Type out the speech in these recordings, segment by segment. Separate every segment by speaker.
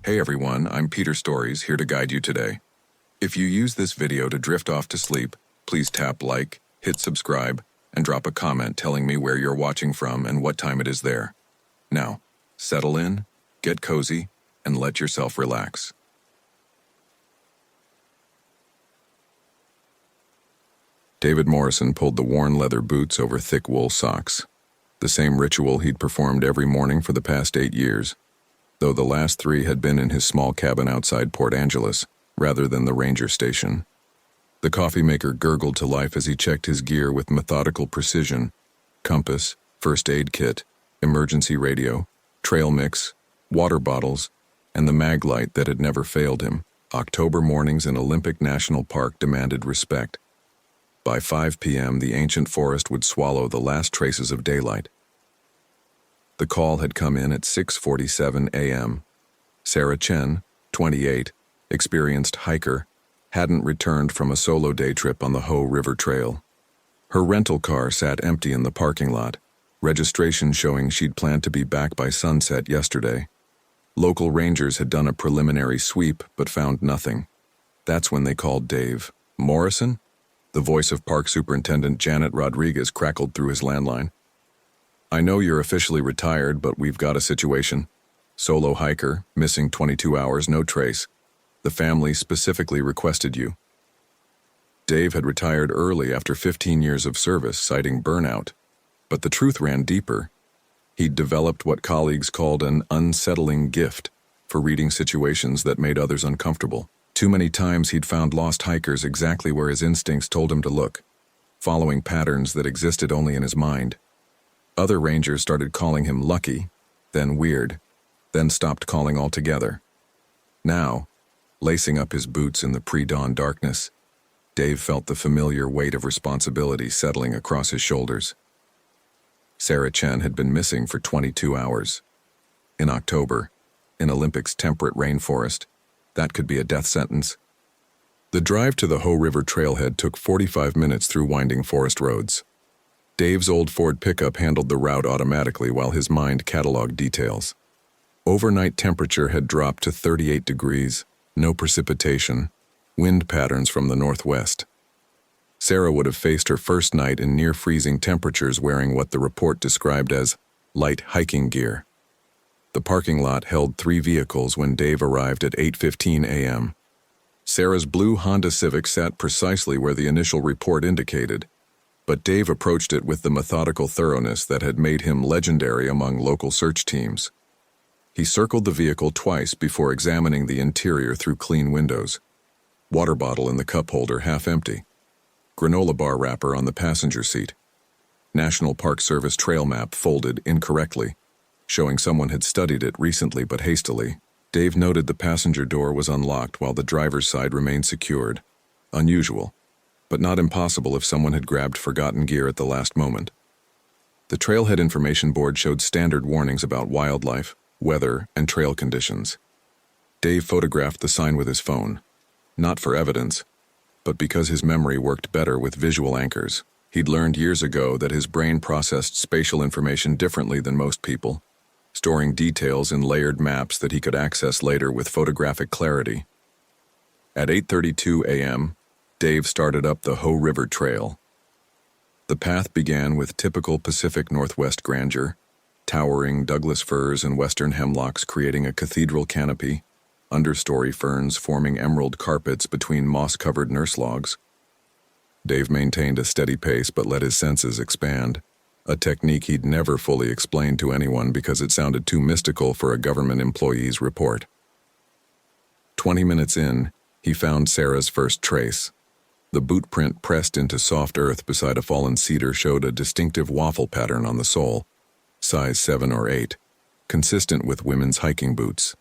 Speaker 1: Hey everyone, I'm Peter Stories, here to guide you today. If you use this video to drift off to sleep, please tap like, hit subscribe, and drop a comment telling me where you're watching from and what time it is there. Now, settle in, get cozy, and let yourself relax. David Morrison pulled the worn leather boots over thick wool socks. The same ritual he'd performed every morning for the past 8 years, though the last 3 had been in his small cabin outside Port Angeles, rather than the ranger station. The coffee maker gurgled to life as he checked his gear with methodical precision: compass, first aid kit, emergency radio, trail mix, water bottles, and the mag light that had never failed him. October mornings in Olympic National Park demanded respect. By 5 p.m., the ancient forest would swallow the last traces of daylight. The call had come in at 6:47 a.m. Sarah Chen, 28, experienced hiker, hadn't returned from a solo day trip on the Ho River Trail. Her rental car sat empty in the parking lot, registration showing she'd planned to be back by sunset yesterday. Local rangers had done a preliminary sweep but found nothing. That's when they called Dave. "Morrison?" The voice of Park Superintendent Janet Rodriguez crackled through his landline. "I know you're officially retired, but we've got a situation. Solo hiker, missing 22 hours, no trace. The family specifically requested you." Dave had retired early after 15 years of service, citing burnout. But the truth ran deeper. He'd developed what colleagues called an unsettling gift for reading situations that made others uncomfortable. Too many times he'd found lost hikers exactly where his instincts told him to look, following patterns that existed only in his mind. Other rangers started calling him lucky, then weird, then stopped calling altogether. Now, lacing up his boots in the pre-dawn darkness, Dave felt the familiar weight of responsibility settling across his shoulders. Sarah Chen had been missing for 22 hours. In October, in Olympic's temperate rainforest, that could be a death sentence. The drive to the Ho River trailhead took 45 minutes through winding forest roads. Dave's old Ford pickup handled the route automatically while his mind cataloged details. Overnight temperature had dropped to 38 degrees, no precipitation, wind patterns from the northwest. Sarah would have faced her first night in near-freezing temperatures wearing what the report described as light hiking gear. The parking lot held 3 vehicles when Dave arrived at 8:15 a.m. Sarah's blue Honda Civic sat precisely where the initial report indicated, but Dave approached it with the methodical thoroughness that had made him legendary among local search teams. He circled the vehicle twice before examining the interior through clean windows. Water bottle in the cup holder half empty. Granola bar wrapper on the passenger seat. National Park Service trail map folded incorrectly, showing someone had studied it recently but hastily. Dave noted the passenger door was unlocked while the driver's side remained secured. Unusual, but not impossible if someone had grabbed forgotten gear at the last moment. The trailhead information board showed standard warnings about wildlife, weather, and trail conditions. Dave photographed the sign with his phone, not for evidence, but because his memory worked better with visual anchors. He'd learned years ago that his brain processed spatial information differently than most people, storing details in layered maps that he could access later with photographic clarity. At 8:32 a.m., Dave started up the Ho River Trail. The path began with typical Pacific Northwest grandeur, towering Douglas firs and western hemlocks creating a cathedral canopy, understory ferns forming emerald carpets between moss-covered nurse logs. Dave maintained a steady pace but let his senses expand, a technique he'd never fully explained to anyone because it sounded too mystical for a government employee's report. 20 minutes in, he found Sarah's first trace. The boot print pressed into soft earth beside a fallen cedar showed a distinctive waffle pattern on the sole, size 7 or 8, consistent with women's hiking boots.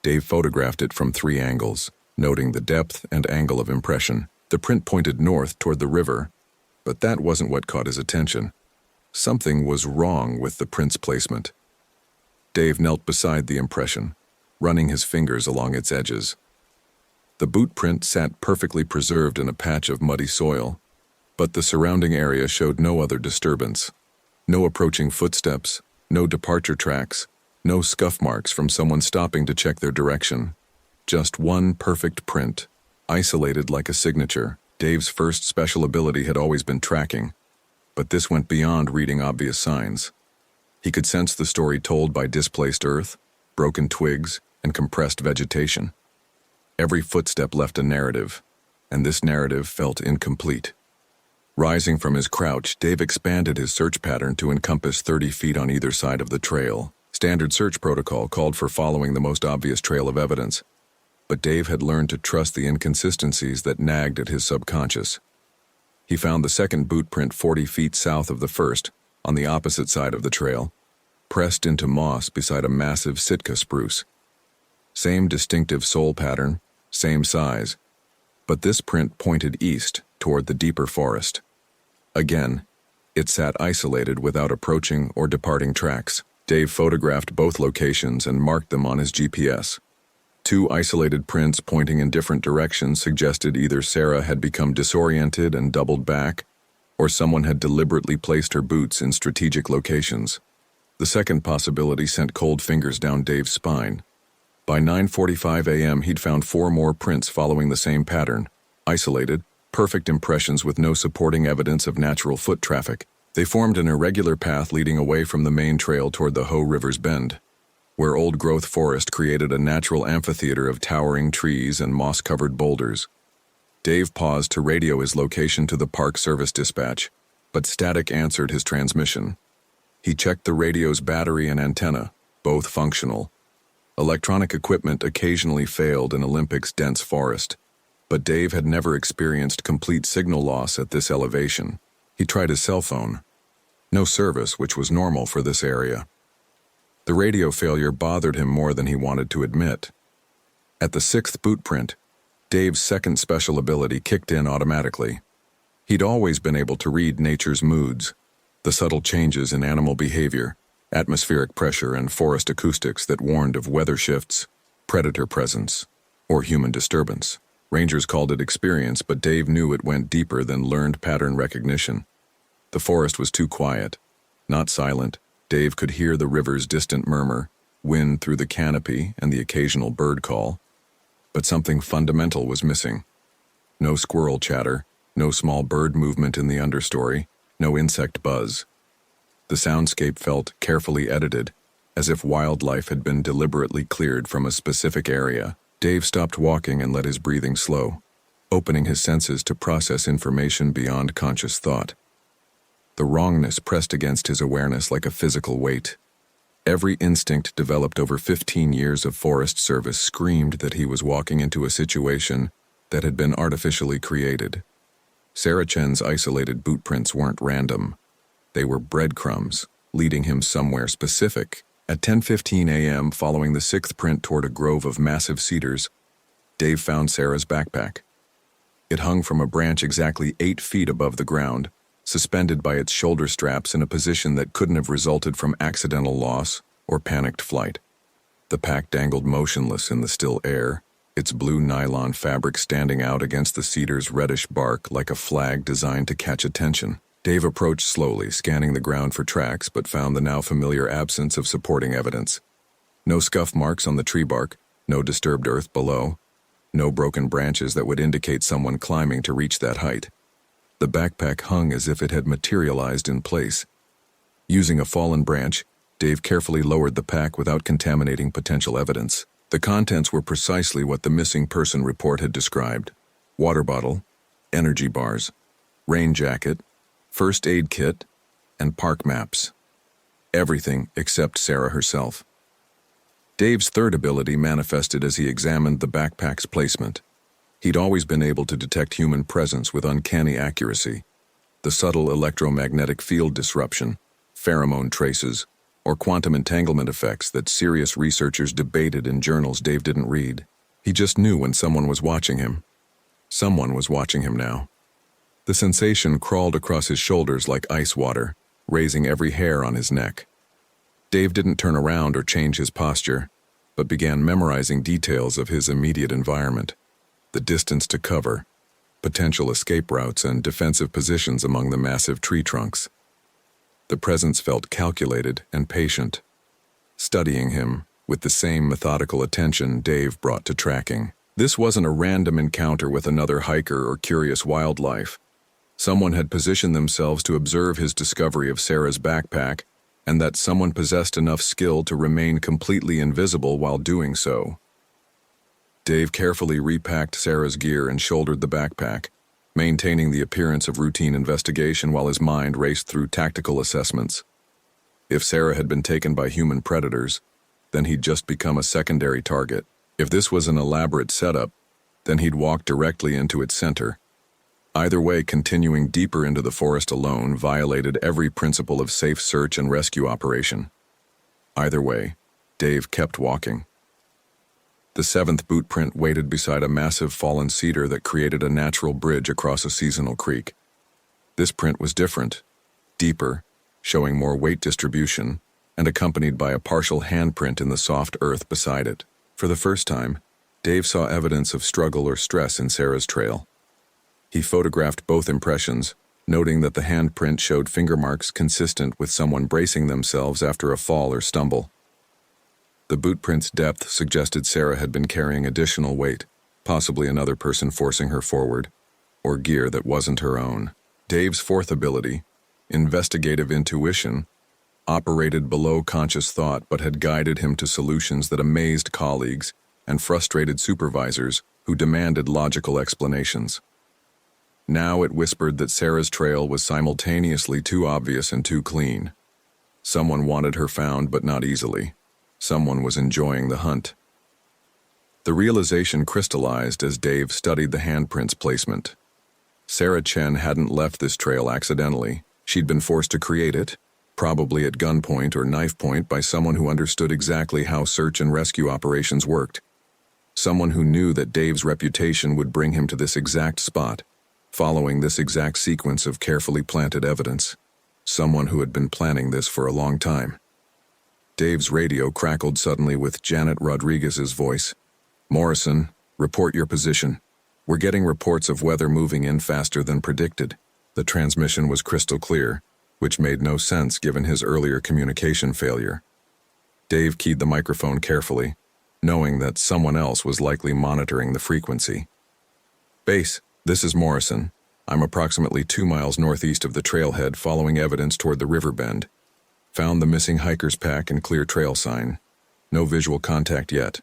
Speaker 1: Dave photographed it from 3 angles, noting the depth and angle of impression. The print pointed north toward the river, but that wasn't what caught his attention. Something was wrong with the print's placement. Dave knelt beside the impression, running his fingers along its edges. The boot print sat perfectly preserved in a patch of muddy soil, but the surrounding area showed no other disturbance. No approaching footsteps, no departure tracks, No scuff marks from someone stopping to check their direction. Just one perfect print, isolated like a signature. Dave's first special ability had always been tracking, but this went beyond reading obvious signs. He could sense the story told by displaced earth, broken twigs, and compressed vegetation. Every footstep left a narrative, and this narrative felt incomplete. Rising from his crouch, Dave expanded his search pattern to encompass 30 feet on either side of the trail. Standard search protocol called for following the most obvious trail of evidence, but Dave had learned to trust the inconsistencies that nagged at his subconscious. He found the second boot print 40 feet south of the first, on the opposite side of the trail, pressed into moss beside a massive Sitka spruce. Same distinctive sole pattern, same size, but this print pointed east toward the deeper forest. Again, it sat isolated without approaching or departing tracks. Dave photographed both locations and marked them on his GPS. Two isolated prints pointing in different directions suggested either Sarah had become disoriented and doubled back, or someone had deliberately placed her boots in strategic locations. The second possibility sent cold fingers down Dave's spine. By 9:45 a.m., he'd found 4 more prints following the same pattern, isolated, perfect impressions with no supporting evidence of natural foot traffic. They formed an irregular path leading away from the main trail toward the Hoh River's bend, where old-growth forest created a natural amphitheater of towering trees and moss-covered boulders. Dave paused to radio his location to the Park Service dispatch, but static answered his transmission. He checked the radio's battery and antenna, both functional. Electronic equipment occasionally failed in Olympic's dense forest, but Dave had never experienced complete signal loss at this elevation. He tried his cell phone. No service, which was normal for this area. The radio failure bothered him more than he wanted to admit. At the 6th boot print, Dave's second special ability kicked in automatically. He'd always been able to read nature's moods, the subtle changes in animal behavior, atmospheric pressure, and forest acoustics that warned of weather shifts, predator presence, or human disturbance. Rangers called it experience, but Dave knew it went deeper than learned pattern recognition. The forest was too quiet, not silent. Dave could hear the river's distant murmur, wind through the canopy, and the occasional bird call. But something fundamental was missing. No squirrel chatter, no small bird movement in the understory, no insect buzz. The soundscape felt carefully edited, as if wildlife had been deliberately cleared from a specific area. Dave stopped walking and let his breathing slow, opening his senses to process information beyond conscious thought. The wrongness pressed against his awareness like a physical weight. Every instinct developed over 15 years of forest service screamed that he was walking into a situation that had been artificially created. Sarah Chen's isolated boot prints weren't random. They were breadcrumbs, leading him somewhere specific. At 10:15 a.m., following the 6th print toward a grove of massive cedars, Dave found Sarah's backpack. It hung from a branch exactly 8 feet above the ground, suspended by its shoulder straps in a position that couldn't have resulted from accidental loss or panicked flight. The pack dangled motionless in the still air, its blue nylon fabric standing out against the cedar's reddish bark like a flag designed to catch attention. Dave approached slowly, scanning the ground for tracks, but found the now familiar absence of supporting evidence. No scuff marks on the tree bark, no disturbed earth below, no broken branches that would indicate someone climbing to reach that height. The backpack hung as if it had materialized in place. Using a fallen branch, Dave carefully lowered the pack without contaminating potential evidence. The contents were precisely what the missing person report had described: water bottle, energy bars, rain jacket, first aid kit, and park maps. Everything except Sarah herself. Dave's third ability manifested as he examined the backpack's placement. He'd always been able to detect human presence with uncanny accuracy. The subtle electromagnetic field disruption, pheromone traces, or quantum entanglement effects that serious researchers debated in journals Dave didn't read. He just knew when someone was watching him. Someone was watching him now. The sensation crawled across his shoulders like ice water, raising every hair on his neck. Dave didn't turn around or change his posture, but began memorizing details of his immediate environment: the distance to cover, potential escape routes, and defensive positions among the massive tree trunks. The presence felt calculated and patient. studying him with the same methodical attention Dave brought to tracking. This wasn't a random encounter with another hiker or curious wildlife. Someone had positioned themselves to observe his discovery of Sarah's backpack, and that someone possessed enough skill to remain completely invisible while doing so. Dave carefully repacked Sarah's gear and shouldered the backpack, maintaining the appearance of routine investigation while his mind raced through tactical assessments. If Sarah had been taken by human predators, then he'd just become a secondary target. If this was an elaborate setup, then he'd walk directly into its center. Either way, continuing deeper into the forest alone violated every principle of safe search and rescue operation. Either way, Dave kept walking. The seventh boot print waited beside a massive fallen cedar that created a natural bridge across a seasonal creek. This print was different, deeper, showing more weight distribution, and accompanied by a partial handprint in the soft earth beside it. For the first time, Dave saw evidence of struggle or stress in Sarah's trail. He photographed both impressions, noting that the handprint showed finger marks consistent with someone bracing themselves after a fall or stumble. The boot print's depth suggested Sarah had been carrying additional weight, possibly another person forcing her forward, or gear that wasn't her own. Dave's fourth ability, investigative intuition, operated below conscious thought but had guided him to solutions that amazed colleagues and frustrated supervisors who demanded logical explanations. Now it whispered that Sarah's trail was simultaneously too obvious and too clean. Someone wanted her found, but not easily. Someone was enjoying the hunt. The realization crystallized as Dave studied the handprint's placement. Sarah Chen hadn't left this trail accidentally. She'd been forced to create it, probably at gunpoint or knife point by someone who understood exactly how search and rescue operations worked. Someone who knew that Dave's reputation would bring him to this exact spot, following this exact sequence of carefully planted evidence. Someone who had been planning this for a long time. Dave's radio crackled suddenly with Janet Rodriguez's voice. "Morrison, report your position. We're getting reports of weather moving in faster than predicted." The transmission was crystal clear, which made no sense given his earlier communication failure. Dave keyed the microphone carefully, knowing that someone else was likely monitoring the frequency. "Base, this is Morrison. I'm approximately 2 miles northeast of the trailhead following evidence toward the river bend. Found the missing hiker's pack and clear trail sign. No visual contact yet."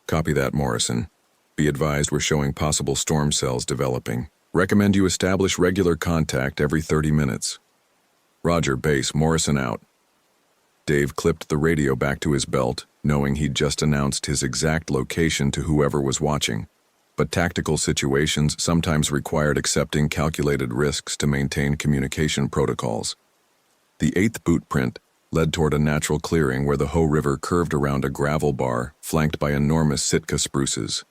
Speaker 1: "Copy that, Morrison. Be advised we're showing possible storm cells developing. Recommend you establish regular contact every 30 minutes. "Roger, Base, Morrison out." Dave clipped the radio back to his belt, knowing he'd just announced his exact location to whoever was watching. But tactical situations sometimes required accepting calculated risks to maintain communication protocols. The eighth boot print led toward a natural clearing where the Ho River curved around a gravel bar flanked by enormous Sitka spruces.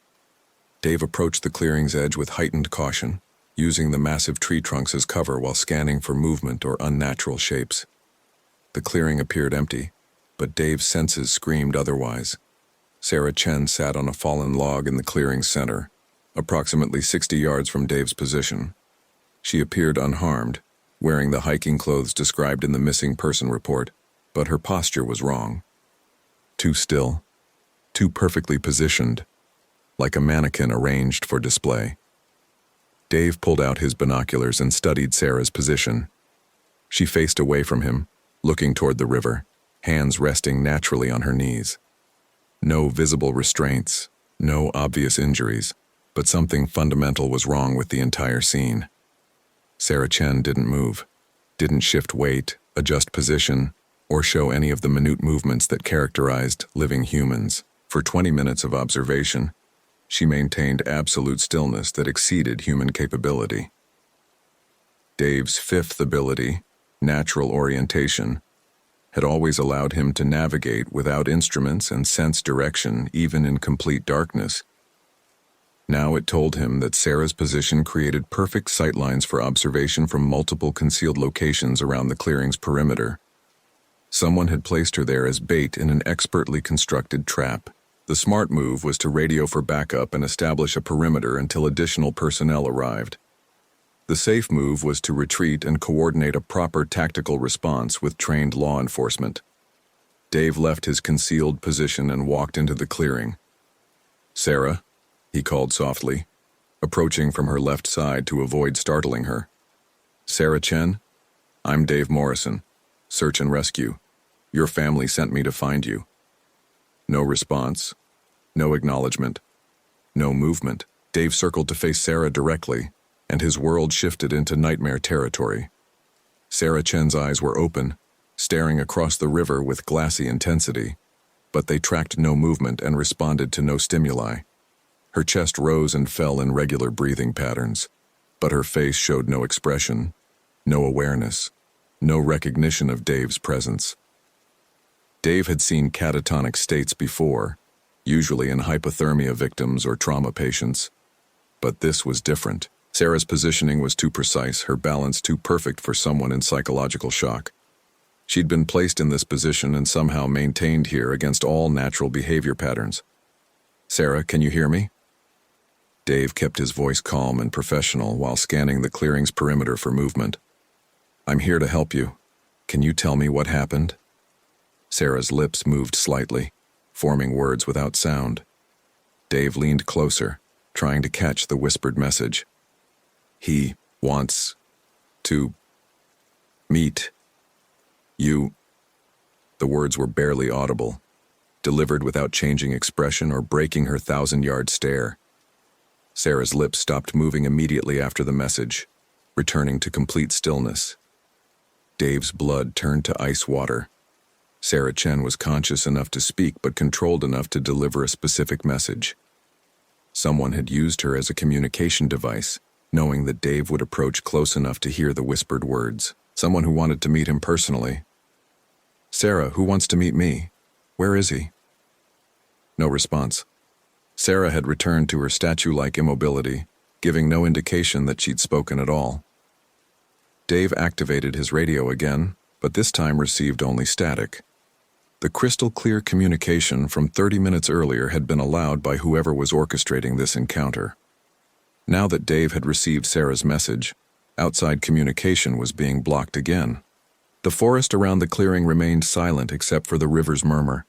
Speaker 1: Dave approached the clearing's edge with heightened caution, using the massive tree trunks as cover while scanning for movement or unnatural shapes. The clearing appeared empty, but Dave's senses screamed otherwise. Sarah Chen sat on a fallen log in the clearing's center, approximately 60 yards from Dave's position. She appeared unharmed, wearing the hiking clothes described in the missing person report, but her posture was wrong. Too still, too perfectly positioned, like a mannequin arranged for display. Dave pulled out his binoculars and studied Sarah's position. She faced away from him, looking toward the river, hands resting naturally on her knees. No visible restraints, no obvious injuries, but something fundamental was wrong with the entire scene. Sarah Chen didn't move, didn't shift weight, adjust position, or show any of the minute movements that characterized living humans. For 20 minutes of observation, she maintained absolute stillness that exceeded human capability. Dave's fifth ability, natural orientation, had always allowed him to navigate without instruments and sense direction even in complete darkness. Now it told him that Sarah's position created perfect sightlines for observation from multiple concealed locations around the clearing's perimeter. Someone had placed her there as bait in an expertly constructed trap. The smart move was to radio for backup and establish a perimeter until additional personnel arrived. The safe move was to retreat and coordinate a proper tactical response with trained law enforcement. Dave left his concealed position and walked into the clearing. "Sarah," he called softly, approaching from her left side to avoid startling her. "Sarah Chen? I'm Dave Morrison, Search and Rescue. Your family sent me to find you." No response, no acknowledgement, no movement. Dave circled to face Sarah directly, and his world shifted into nightmare territory. Sarah Chen's eyes were open, staring across the river with glassy intensity, but they tracked no movement and responded to no stimuli. Her chest rose and fell in regular breathing patterns, but her face showed no expression, no awareness, no recognition of Dave's presence. Dave had seen catatonic states before, usually in hypothermia victims or trauma patients. But this was different. Sarah's positioning was too precise, her balance too perfect for someone in psychological shock. She'd been placed in this position and somehow maintained here against all natural behavior patterns. "Sarah, can you hear me?" Dave kept his voice calm and professional while scanning the clearing's perimeter for movement. "I'm here to help you. Can you tell me what happened?" Sarah's lips moved slightly, forming words without sound. Dave leaned closer, trying to catch the whispered message. "He wants to meet you." The words were barely audible, delivered without changing expression or breaking her 1,000-yard stare. Sarah's lips stopped moving immediately after the message, returning to complete stillness. Dave's blood turned to ice water. Sarah Chen was conscious enough to speak but controlled enough to deliver a specific message. Someone had used her as a communication device, knowing that Dave would approach close enough to hear the whispered words. Someone who wanted to meet him personally. "Sarah, who wants to meet me? Where is he?" No response. Sarah had returned to her statue-like immobility, giving no indication that she'd spoken at all. Dave activated his radio again, but this time received only static. The crystal-clear communication from 30 minutes earlier had been allowed by whoever was orchestrating this encounter. Now that Dave had received Sarah's message, outside communication was being blocked again. The forest around the clearing remained silent except for the river's murmur,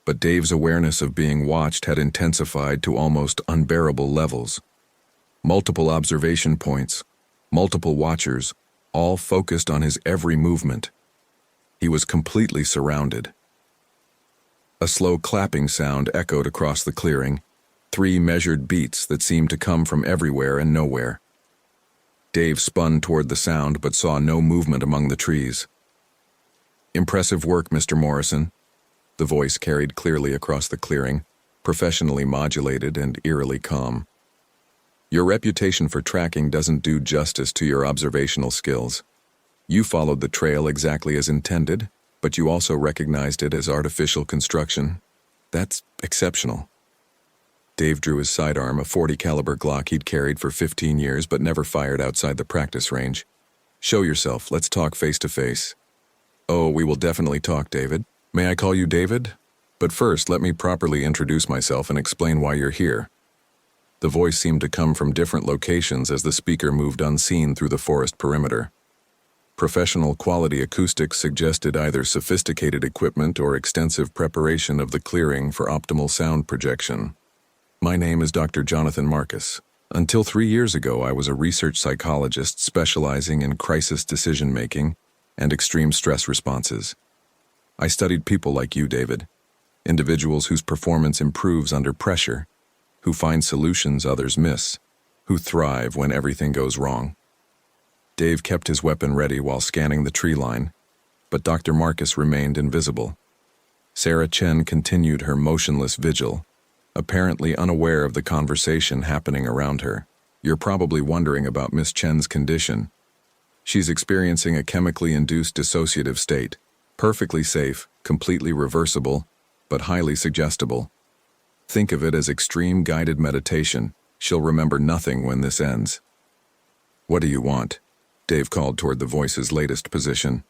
Speaker 1: but Dave's awareness of being watched had intensified to almost unbearable levels. Multiple observation points, multiple watchers, all focused on his every movement. He was completely surrounded. A slow clapping sound echoed across the clearing, 3 measured beats that seemed to come from everywhere and nowhere. Dave spun toward the sound but saw no movement among the trees. "Impressive work, Mr. Morrison," the voice carried clearly across the clearing, professionally modulated and eerily calm. "Your reputation for tracking doesn't do justice to your observational skills. You followed the trail exactly as intended, but you also recognized it as artificial construction. That's exceptional." Dave drew his sidearm, a .40 caliber Glock he'd carried for 15 years but never fired outside the practice range. "Show yourself, let's talk face to face." "Oh, we will definitely talk, David. May I call you David? But first, let me properly introduce myself and explain why you're here." The voice seemed to come from different locations as the speaker moved unseen through the forest perimeter. Professional quality acoustics suggested either sophisticated equipment or extensive preparation of the clearing for optimal sound projection. "My name is Dr. Jonathan Marcus. Until 3 years ago, I was a research psychologist specializing in crisis decision-making and extreme stress responses. I studied people like you, David, individuals whose performance improves under pressure, who find solutions others miss, who thrive when everything goes wrong." Dave kept his weapon ready while scanning the tree line, but Dr. Marcus remained invisible. Sarah Chen continued her motionless vigil, apparently unaware of the conversation happening around her. "You're probably wondering about Miss Chen's condition. She's experiencing a chemically induced dissociative state, perfectly safe, completely reversible, but highly suggestible. Think of it as extreme guided meditation. She'll remember nothing when this ends." "What do you want?" Dave called toward the voice's latest position.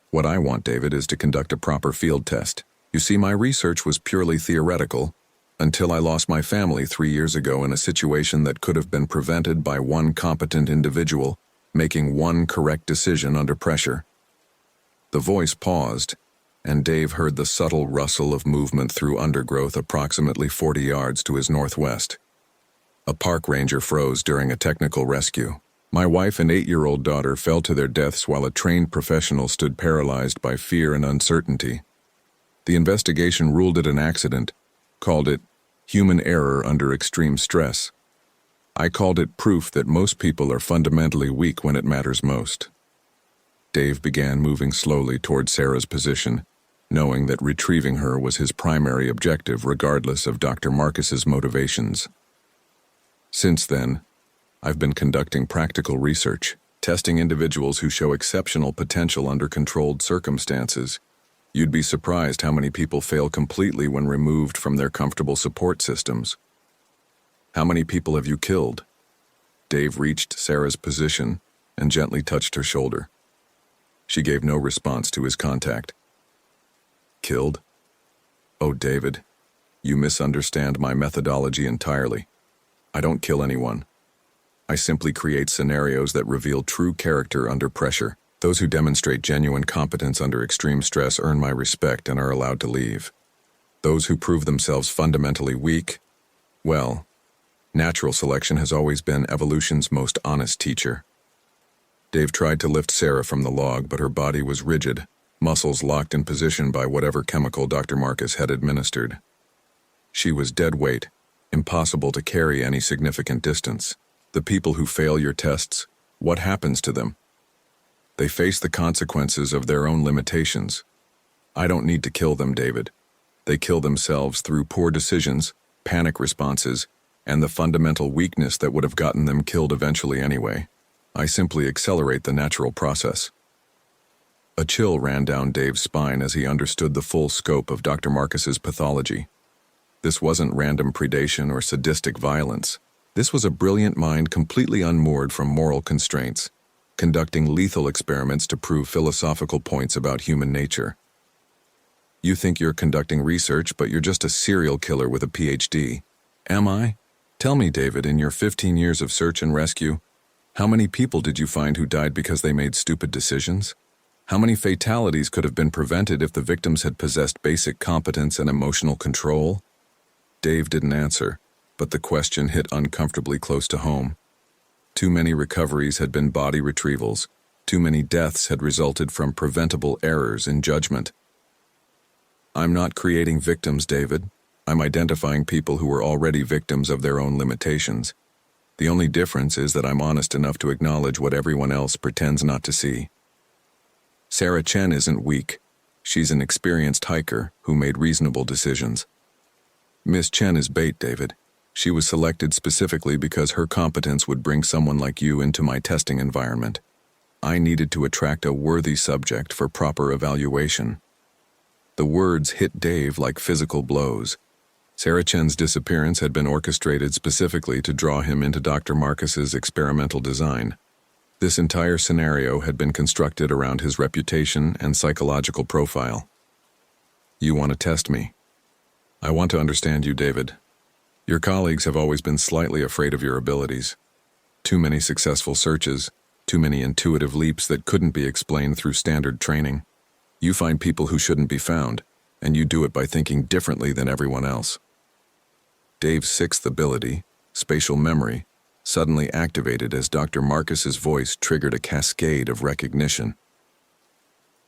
Speaker 1: "What I want, David, is to conduct a proper field test. You see, my research was purely theoretical, until I lost my family 3 years ago in a situation that could have been prevented by one competent individual making one correct decision under pressure." The voice paused, and Dave heard the subtle rustle of movement through undergrowth approximately 40 yards to his northwest. A park ranger froze during a technical rescue. My wife and 8-year-old daughter fell to their deaths while a trained professional stood paralyzed by fear and uncertainty. The investigation ruled it an accident, called it human error under extreme stress. I called it proof that most people are fundamentally weak when it matters most. Dave began moving slowly toward Sarah's position, knowing that retrieving her was his primary objective regardless of Dr. Marcus's motivations. Since then, I've been conducting practical research, testing individuals who show exceptional potential under controlled circumstances. You'd be surprised how many people fail completely when removed from their comfortable support systems. How many people have you killed? Dave reached Sarah's position and gently touched her shoulder. She gave no response to his contact. Killed? Oh, David, you misunderstand my methodology entirely. I don't kill anyone. I simply create scenarios that reveal true character under pressure. Those who demonstrate genuine competence under extreme stress earn my respect and are allowed to leave. Those who prove themselves fundamentally weak, well, natural selection has always been evolution's most honest teacher. Dave tried to lift Sarah from the log, but her body was rigid, muscles locked in position by whatever chemical Dr. Marcus had administered. She was dead weight, impossible to carry any significant distance. The people who fail your tests, what happens to them? They face the consequences of their own limitations. I don't need to kill them, David. They kill themselves through poor decisions, panic responses, and the fundamental weakness that would have gotten them killed eventually anyway. I simply accelerate the natural process. A chill ran down Dave's spine as he understood the full scope of Dr. Marcus's pathology. This wasn't random predation or sadistic violence. This was a brilliant mind completely unmoored from moral constraints, conducting lethal experiments to prove philosophical points about human nature. You think you're conducting research, but you're just a serial killer with a PhD. Am I? Tell me, David, in your 15 years of search and rescue, how many people did you find who died because they made stupid decisions? How many fatalities could have been prevented if the victims had possessed basic competence and emotional control? Dave didn't answer, but the question hit uncomfortably close to home. Too many recoveries had been body retrievals. Too many deaths had resulted from preventable errors in judgment. I'm not creating victims, David. I'm identifying people who were already victims of their own limitations. The only difference is that I'm honest enough to acknowledge what everyone else pretends not to see. Sarah Chen isn't weak. She's an experienced hiker who made reasonable decisions. Miss Chen is bait, David. She was selected specifically because her competence would bring someone like you into my testing environment. I needed to attract a worthy subject for proper evaluation. The words hit Dave like physical blows. Sarah Chen's disappearance had been orchestrated specifically to draw him into Dr. Marcus's experimental design. This entire scenario had been constructed around his reputation and psychological profile. You want to test me? I want to understand you, David. Your colleagues have always been slightly afraid of your abilities. Too many successful searches, too many intuitive leaps that couldn't be explained through standard training. You find people who shouldn't be found, and you do it by thinking differently than everyone else. Dave's sixth ability, spatial memory, suddenly activated as Dr. Marcus's voice triggered a cascade of recognition.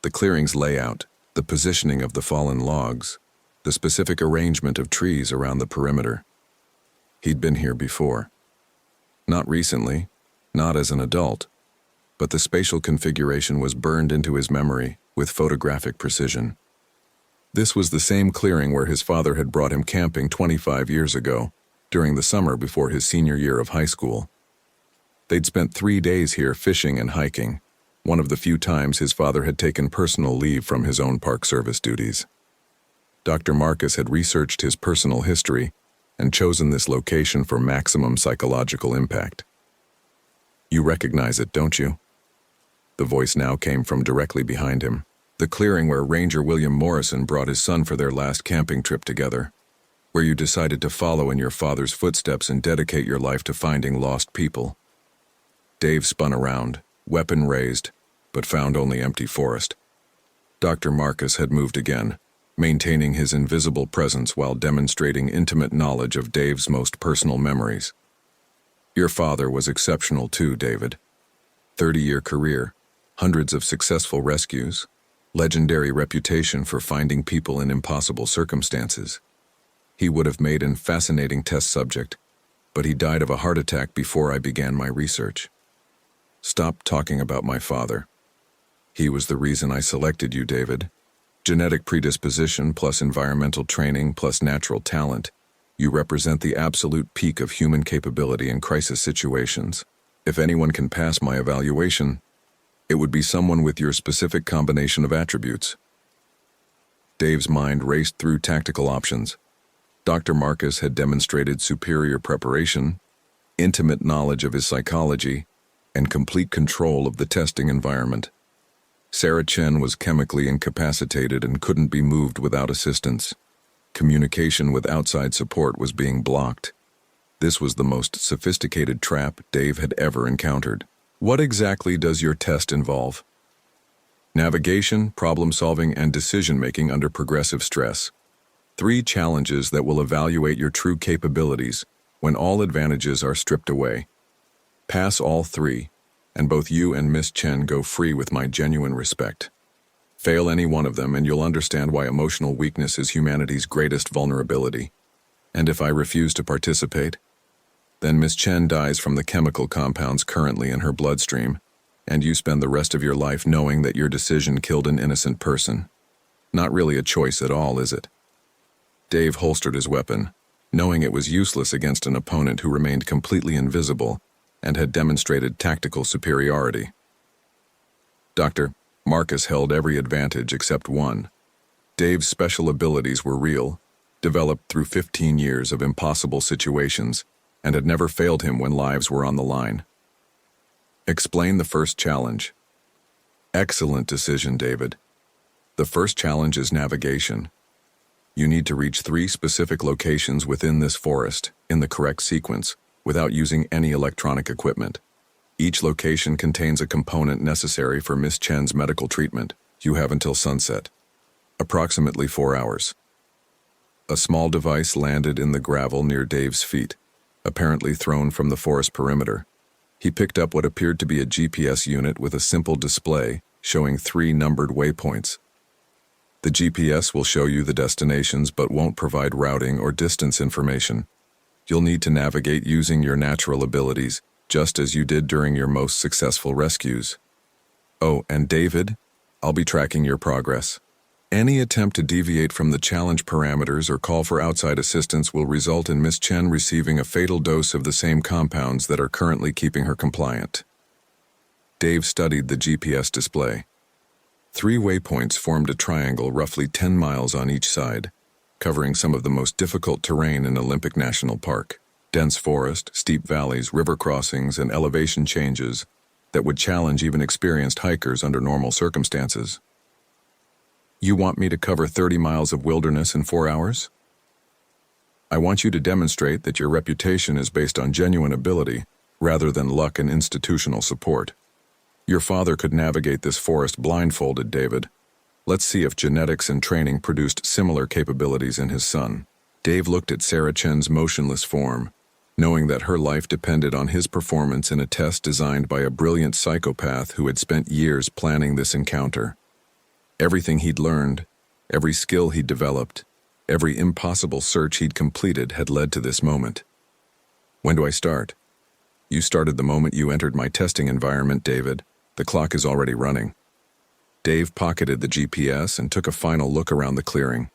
Speaker 1: The clearing's layout, the positioning of the fallen logs, the specific arrangement of trees around the perimeter. He'd been here before. Not recently, not as an adult, but the spatial configuration was burned into his memory with photographic precision. This was the same clearing where his father had brought him camping 25 years ago, during the summer before his senior year of high school. They'd spent 3 days here fishing and hiking, one of the few times his father had taken personal leave from his own Park Service duties. Dr. Marcus had researched his personal history and chosen this location for maximum psychological impact. You recognize it, don't you? The voice now came from directly behind him, the clearing where Ranger William Morrison brought his son for their last camping trip together, where you decided to follow in your father's footsteps and dedicate your life to finding lost people. Dave spun around, weapon raised, but found only empty forest. Dr. Marcus had moved again, maintaining his invisible presence while demonstrating intimate knowledge of Dave's most personal memories. Your father was exceptional too, David. 30-year career, hundreds of successful rescues, legendary reputation for finding people in impossible circumstances. He would have made a fascinating test subject, but he died of a heart attack before I began my research. Stop talking about my father. He was the reason I selected you, David. Genetic predisposition plus environmental training plus natural talent. You represent the absolute peak of human capability in crisis situations. If anyone can pass my evaluation, it would be someone with your specific combination of attributes. Dave's mind raced through tactical options. Dr. Marcus had demonstrated superior preparation, intimate knowledge of his psychology, and complete control of the testing environment. Sarah Chen was chemically incapacitated and couldn't be moved without assistance. Communication with outside support was being blocked. This was the most sophisticated trap Dave had ever encountered. What exactly does your test involve? Navigation, problem-solving, and decision-making under progressive stress. 3 challenges that will evaluate your true capabilities when all advantages are stripped away. Pass all 3, and both you and Miss Chen go free with my genuine respect. Fail any one of them and you'll understand why emotional weakness is humanity's greatest vulnerability. And if I refuse to participate, then Miss Chen dies from the chemical compounds currently in her bloodstream, and you spend the rest of your life knowing that your decision killed an innocent person. Not really a choice at all, is it? Dave holstered his weapon, knowing it was useless against an opponent who remained completely invisible and had demonstrated tactical superiority. Dr. Marcus held every advantage except one. Dave's special abilities were real, developed through 15 years of impossible situations, and had never failed him when lives were on the line. Explain the first challenge. Excellent decision, David. The first challenge is navigation. You need to reach 3 specific locations within this forest, in the correct sequence, without using any electronic equipment. Each location contains a component necessary for Miss Chen's medical treatment. You have until sunset. Approximately 4 hours. A small device landed in the gravel near Dave's feet, apparently thrown from the forest perimeter. He picked up what appeared to be a GPS unit with a simple display showing 3 numbered waypoints. The GPS will show you the destinations but won't provide routing or distance information. You'll need to navigate using your natural abilities, just as you did during your most successful rescues. Oh, and David, I'll be tracking your progress. Any attempt to deviate from the challenge parameters or call for outside assistance will result in Miss Chen receiving a fatal dose of the same compounds that are currently keeping her compliant. Dave studied the GPS display. 3 waypoints formed a triangle roughly 10 miles on each side, covering some of the most difficult terrain in Olympic National Park. Dense forest, steep valleys, river crossings, and elevation changes that would challenge even experienced hikers under normal circumstances. You want me to cover 30 miles of wilderness in 4 hours? I want you to demonstrate that your reputation is based on genuine ability rather than luck and institutional support. Your father could navigate this forest blindfolded, David. Let's see if genetics and training produced similar capabilities in his son. Dave looked at Sarah Chen's motionless form, knowing that her life depended on his performance in a test designed by a brilliant psychopath who had spent years planning this encounter. Everything he'd learned, every skill he'd developed, every impossible search he'd completed had led to this moment. When do I start? You started the moment you entered my testing environment, David. The clock is already running. Dave pocketed the GPS and took a final look around the clearing.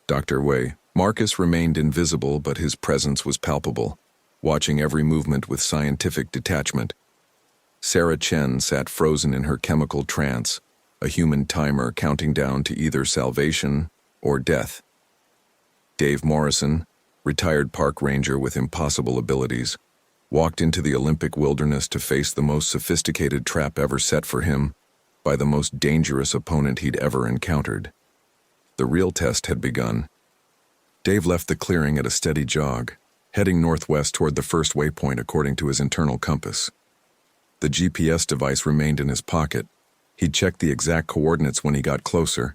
Speaker 1: Dr. Wei. Marcus remained invisible, but his presence was palpable, watching every movement with scientific detachment. Sarah Chen sat frozen in her chemical trance, a human timer counting down to either salvation or death. Dave Morrison, retired park ranger with impossible abilities, walked into the Olympic wilderness to face the most sophisticated trap ever set for him by the most dangerous opponent he'd ever encountered. The real test had begun. Dave left the clearing at a steady jog, heading northwest toward the first waypoint according to his internal compass. The GPS device remained in his pocket, He'd check the exact coordinates when he got closer,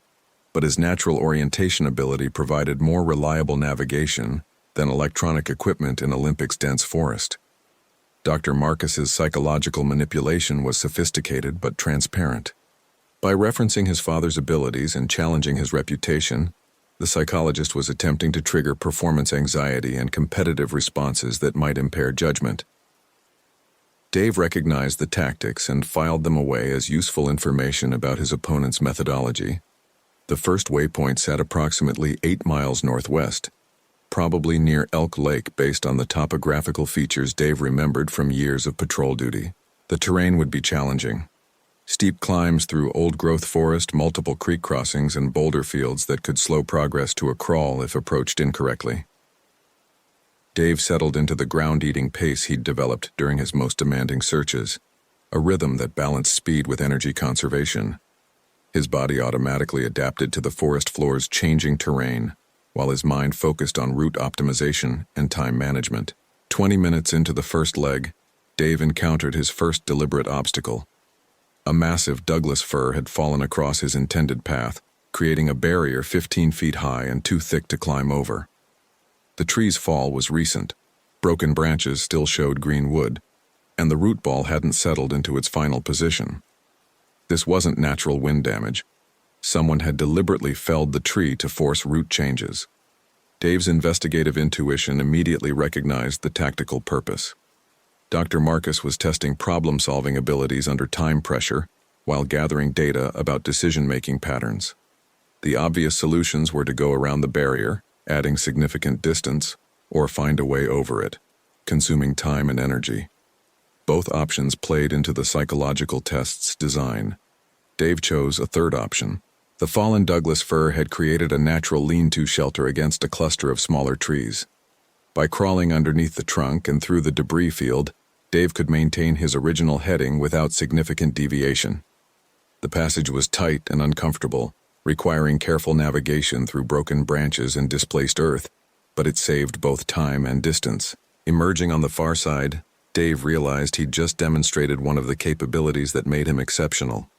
Speaker 1: but his natural orientation ability provided more reliable navigation than electronic equipment in Olympic's dense forest. Dr. Marcus's psychological manipulation was sophisticated but transparent. By referencing his father's abilities and challenging his reputation, the psychologist was attempting to trigger performance anxiety and competitive responses that might impair judgment. Dave recognized the tactics and filed them away as useful information about his opponent's methodology. The first waypoint sat approximately 8 miles northwest, probably near Elk Lake based on the topographical features Dave remembered from years of patrol duty. The terrain would be challenging. Steep climbs through old-growth forest, multiple creek crossings, and boulder fields that could slow progress to a crawl if approached incorrectly. Dave settled into the ground-eating pace he'd developed during his most demanding searches, a rhythm that balanced speed with energy conservation. His body automatically adapted to the forest floor's changing terrain, while his mind focused on route optimization and time management. 20 minutes into the first leg, Dave encountered his first deliberate obstacle. A massive Douglas fir had fallen across his intended path, creating a barrier 15 feet high and too thick to climb over. The tree's fall was recent. Broken branches still showed green wood, and the root ball hadn't settled into its final position. This wasn't natural wind damage. Someone had deliberately felled the tree to force root changes. Dave's investigative intuition immediately recognized the tactical purpose. Dr. Marcus was testing problem-solving abilities under time pressure while gathering data about decision-making patterns. The obvious solutions were to go around the barrier, adding significant distance, or find a way over it, consuming time and energy. Both options played into the psychological test's design. Dave chose a third option. The fallen Douglas fir had created a natural lean-to shelter against a cluster of smaller trees. By crawling underneath the trunk and through the debris field, Dave could maintain his original heading without significant deviation. The passage was tight and uncomfortable, requiring careful navigation through broken branches and displaced earth, but it saved both time and distance. Emerging on the far side, Dave realized he'd just demonstrated one of the capabilities that made him exceptional: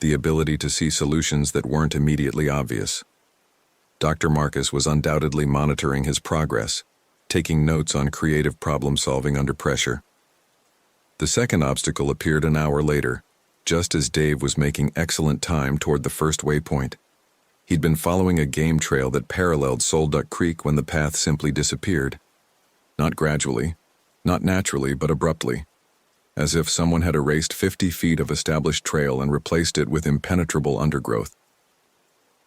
Speaker 1: the ability to see solutions that weren't immediately obvious. Dr. Marcus was undoubtedly monitoring his progress, taking notes on creative problem-solving under pressure. The second obstacle appeared an hour later, just as Dave was making excellent time toward the first waypoint. He'd been following a game trail that paralleled Solduck Creek when the path simply disappeared. Not gradually, not naturally, but abruptly, as if someone had erased 50 feet of established trail and replaced it with impenetrable undergrowth.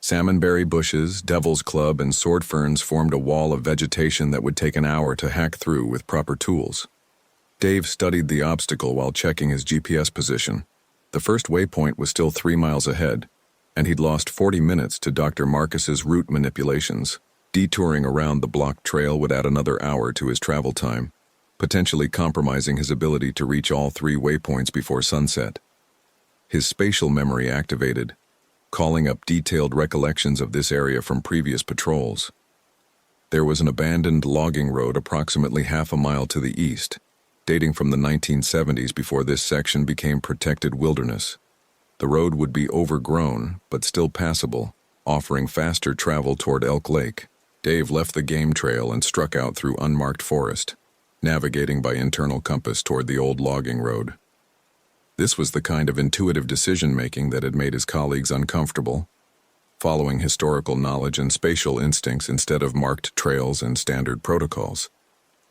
Speaker 1: Salmonberry bushes, devil's club, and sword ferns formed a wall of vegetation that would take an hour to hack through with proper tools. Dave studied the obstacle while checking his GPS position. The first waypoint was still 3 miles ahead, and he'd lost 40 minutes to Dr. Marcus's route manipulations. Detouring around the blocked trail would add another hour to his travel time, potentially compromising his ability to reach all 3 waypoints before sunset. His spatial memory activated, calling up detailed recollections of this area from previous patrols. There was an abandoned logging road approximately half a mile to the east, dating from the 1970s before this section became protected wilderness. The road would be overgrown, but still passable, offering faster travel toward Elk Lake. Dave left the game trail and struck out through unmarked forest, navigating by internal compass toward the old logging road. This was the kind of intuitive decision-making that had made his colleagues uncomfortable, following historical knowledge and spatial instincts instead of marked trails and standard protocols.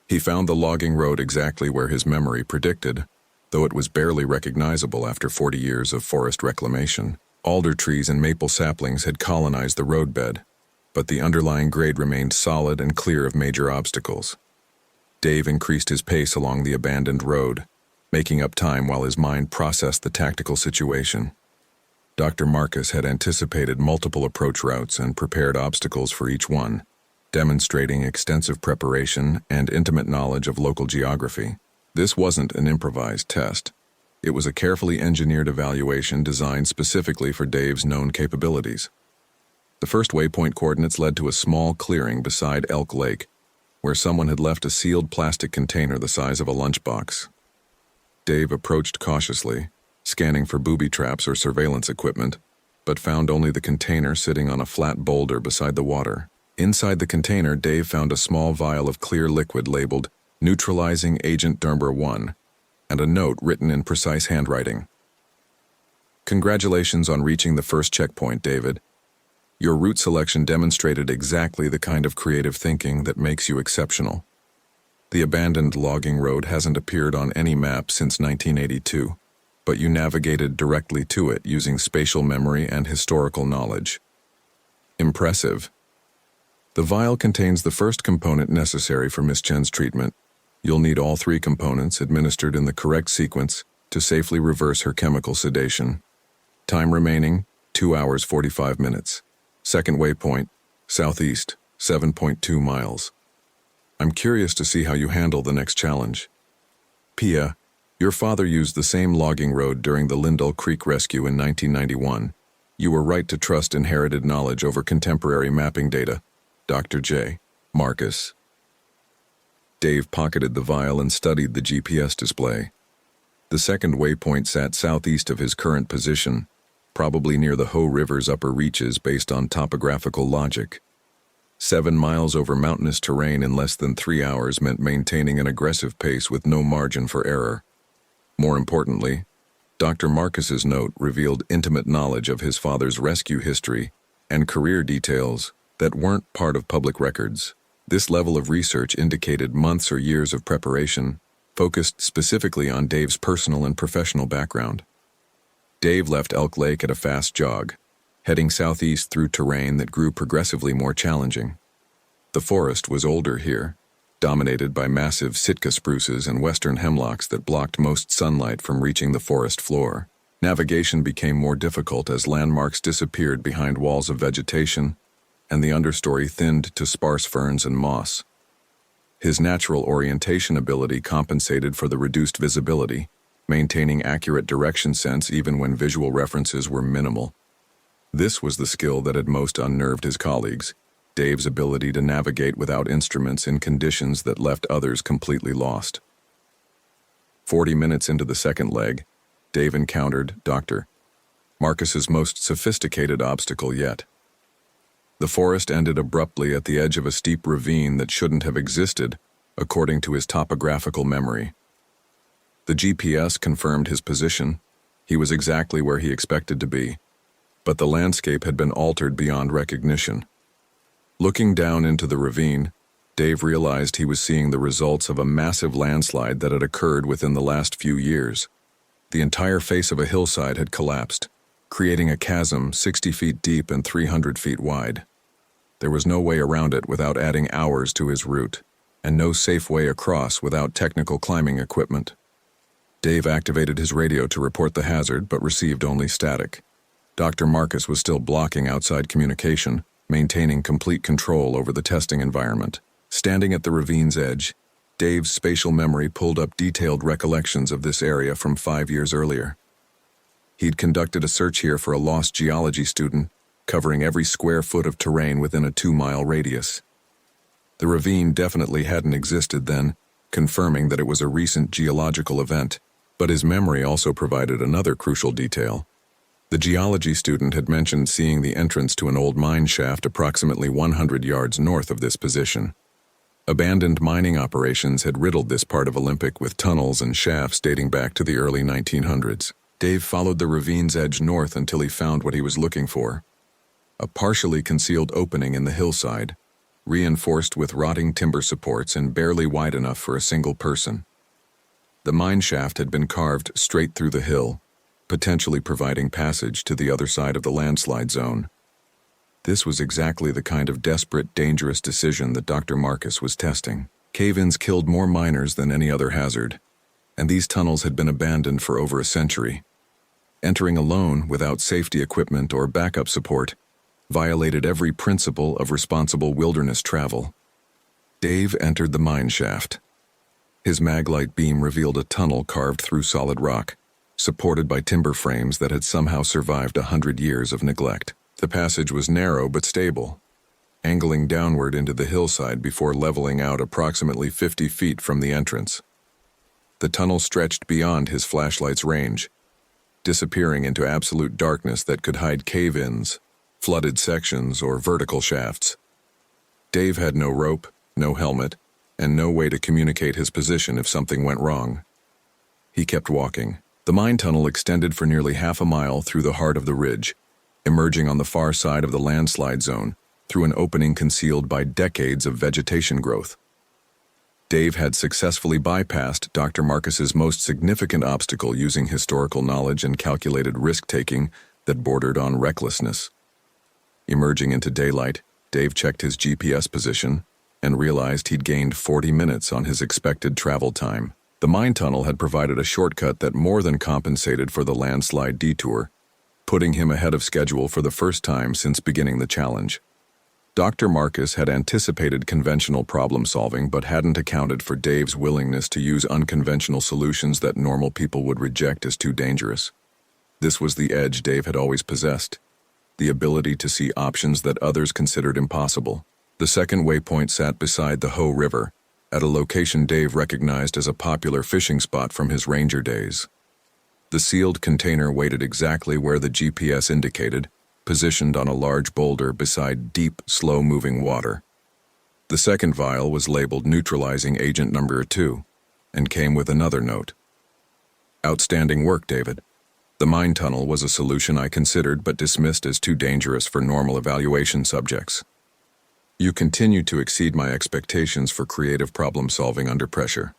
Speaker 1: He found the logging road exactly where his memory predicted, though it was barely recognizable after 40 years of forest reclamation. Alder trees and maple saplings had colonized the roadbed, but the underlying grade remained solid and clear of major obstacles. Dave increased his pace along the abandoned road, making up time while his mind processed the tactical situation. Dr. Marcus had anticipated multiple approach routes and prepared obstacles for each one, demonstrating extensive preparation and intimate knowledge of local geography. This wasn't an improvised test. It was a carefully engineered evaluation designed specifically for Dave's known capabilities. The first waypoint coordinates led to a small clearing beside Elk Lake, where someone had left a sealed plastic container the size of a lunchbox. Dave approached cautiously, scanning for booby traps or surveillance equipment, but found only the container sitting on a flat boulder beside the water. Inside the container, Dave found a small vial of clear liquid labeled Neutralizing Agent Number 1 and a note written in precise handwriting. "Congratulations on reaching the first checkpoint, David. Your route selection demonstrated exactly the kind of creative thinking that makes you exceptional. The abandoned logging road hasn't appeared on any map since 1982, but you navigated directly to it using spatial memory and historical knowledge. Impressive. The vial contains the first component necessary for Miss Chen's treatment. You'll need all 3 components administered in the correct sequence to safely reverse her chemical sedation. Time remaining, 2 hours 45 minutes. Second waypoint, southeast, 7.2 miles. I'm curious to see how you handle the next challenge. Pia, your father used the same logging road during the Lindell Creek rescue in 1991. You were right to trust inherited knowledge over contemporary mapping data. Dr. J. Marcus." Dave pocketed the vial and studied the GPS display. The second waypoint sat southeast of his current position, probably near the Ho River's upper reaches based on topographical logic. 7 miles over mountainous terrain in less than 3 hours meant maintaining an aggressive pace with no margin for error. More importantly, Dr. Marcus's note revealed intimate knowledge of his father's rescue history and career details that weren't part of public records. This level of research indicated months or years of preparation, focused specifically on Dave's personal and professional background. Dave left Elk Lake at a fast jog, heading southeast through terrain that grew progressively more challenging. The forest was older here, dominated by massive Sitka spruces and western hemlocks that blocked most sunlight from reaching the forest floor. Navigation became more difficult as landmarks disappeared behind walls of vegetation, and the understory thinned to sparse ferns and moss. His natural orientation ability compensated for the reduced visibility, maintaining accurate direction sense even when visual references were minimal. This was the skill that had most unnerved his colleagues, Dave's ability to navigate without instruments in conditions that left others completely lost. 40 minutes into the second leg, Dave encountered Dr. Marcus's most sophisticated obstacle yet. The forest ended abruptly at the edge of a steep ravine that shouldn't have existed, according to his topographical memory. The GPS confirmed his position. He was exactly where he expected to be, but the landscape had been altered beyond recognition. Looking down into the ravine, Dave realized he was seeing the results of a massive landslide that had occurred within the last few years. The entire face of a hillside had collapsed, creating a chasm 60 feet deep and 300 feet wide. There was no way around it without adding hours to his route, and no safe way across without technical climbing equipment. Dave activated his radio to report the hazard, but received only static. Dr. Marcus was still blocking outside communication, maintaining complete control over the testing environment. Standing at the ravine's edge, Dave's spatial memory pulled up detailed recollections of this area from 5 years earlier. He'd conducted a search here for a lost geology student, covering every square foot of terrain within a 2-mile radius. The ravine definitely hadn't existed then, confirming that it was a recent geological event, but his memory also provided another crucial detail. The geology student had mentioned seeing the entrance to an old mine shaft approximately 100 yards north of this position. Abandoned mining operations had riddled this part of Olympic with tunnels and shafts dating back to the early 1900s. Dave followed the ravine's edge north until he found what he was looking for: a partially concealed opening in the hillside, reinforced with rotting timber supports and barely wide enough for a single person. The mine shaft had been carved straight through the hill, potentially providing passage to the other side of the landslide zone. This was exactly the kind of desperate, dangerous decision that Dr. Marcus was testing. Cave-ins killed more miners than any other hazard, and these tunnels had been abandoned for over a century. Entering alone without safety equipment or backup support violated every principle of responsible wilderness travel. Dave entered the mine shaft. His maglite beam revealed a tunnel carved through solid rock, supported by timber frames that had somehow survived 100 years of neglect. The passage was narrow but stable, angling downward into the hillside before leveling out approximately 50 feet from the entrance. The tunnel stretched beyond his flashlight's range, disappearing into absolute darkness that could hide cave-ins, flooded sections, or vertical shafts. Dave had no rope, no helmet, and no way to communicate his position if something went wrong. He kept walking. The mine tunnel extended for nearly half a mile through the heart of the ridge, emerging on the far side of the landslide zone through an opening concealed by decades of vegetation growth. Dave had successfully bypassed Dr. Marcus's most significant obstacle using historical knowledge and calculated risk-taking that bordered on recklessness. Emerging into daylight, Dave checked his GPS position and realized he'd gained 40 minutes on his expected travel time. The mine tunnel had provided a shortcut that more than compensated for the landslide detour, putting him ahead of schedule for the first time since beginning the challenge. Dr. Marcus had anticipated conventional problem-solving but hadn't accounted for Dave's willingness to use unconventional solutions that normal people would reject as too dangerous. This was the edge Dave had always possessed, the ability to see options that others considered impossible. The second waypoint sat beside the Ho River, at a location Dave recognized as a popular fishing spot from his ranger days. The sealed container waited exactly where the GPS indicated, positioned on a large boulder beside deep, slow-moving water. The second vial was labeled Neutralizing Agent Number 2, and came with another note. Outstanding work, David. The mine tunnel was a solution I considered but dismissed as too dangerous for normal evaluation subjects. You continue to exceed my expectations for creative problem-solving under pressure.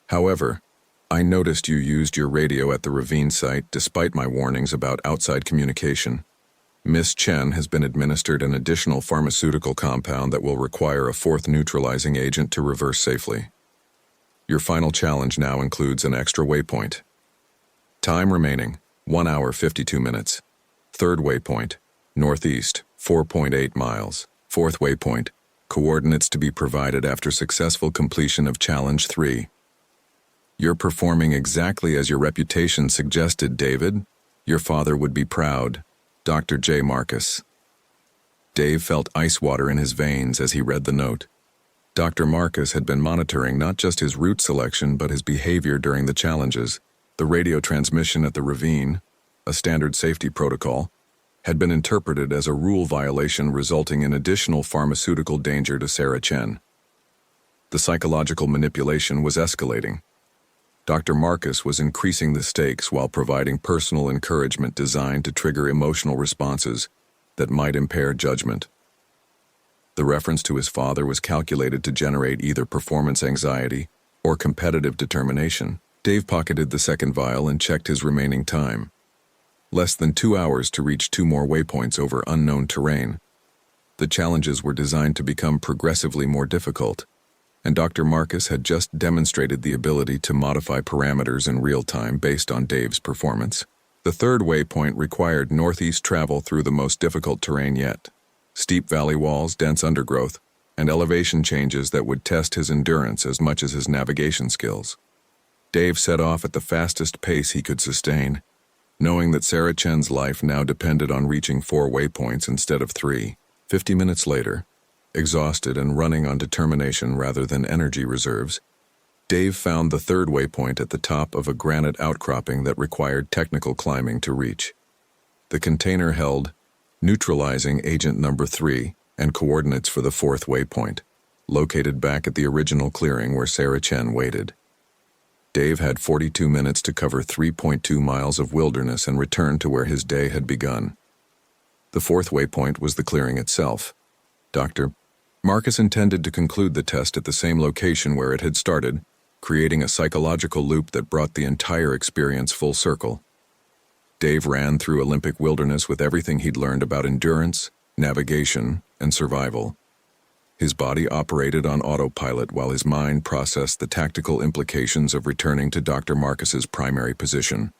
Speaker 1: However, I noticed you used your radio at the ravine site despite my warnings about outside communication. Miss Chen has been administered an additional pharmaceutical compound that will require a fourth neutralizing agent to reverse safely. Your final challenge now includes an extra waypoint. Time remaining, 1 hour 52 minutes. Third waypoint, northeast, 4.8 miles. Fourth waypoint, coordinates to be provided after successful completion of Challenge 3. You're performing exactly as your reputation suggested, David. Your father would be proud. Dr. J. Marcus. Dave felt ice water in his veins as he read the note. Dr. Marcus had been monitoring not just his route selection but his behavior during the challenges. The radio transmission at the ravine, a standard safety protocol, had been interpreted as a rule violation resulting in additional pharmaceutical danger to Sarah Chen. The psychological manipulation was escalating. Dr. Marcus was increasing the stakes while providing personal encouragement designed to trigger emotional responses that might impair judgment. The reference to his father was calculated to generate either performance anxiety or competitive determination. Dave pocketed the second vial and checked his remaining time. Less than 2 hours to reach 2 more waypoints over unknown terrain. The challenges were designed to become progressively more difficult, and Dr. Marcus had just demonstrated the ability to modify parameters in real time based on Dave's performance. The third waypoint required northeast travel through the most difficult terrain yet. Steep valley walls, dense undergrowth, and elevation changes that would test his endurance as much as his navigation skills. Dave set off at the fastest pace he could sustain, knowing that Sarah Chen's life now depended on reaching 4 waypoints instead of 3. 50 minutes later, exhausted and running on determination rather than energy reserves, Dave found the third waypoint at the top of a granite outcropping that required technical climbing to reach. The container held Neutralizing Agent Number 3 and coordinates for the fourth waypoint, located back at the original clearing where Sarah Chen waited. Dave had 42 minutes to cover 3.2 miles of wilderness and return to where his day had begun. The fourth waypoint was the clearing itself. Dr. Marcus intended to conclude the test at the same location where it had started, creating a psychological loop that brought the entire experience full circle. Dave ran through Olympic wilderness with everything he'd learned about endurance, navigation, and survival. His body operated on autopilot while his mind processed the tactical implications of returning to Dr. Marcus's primary position.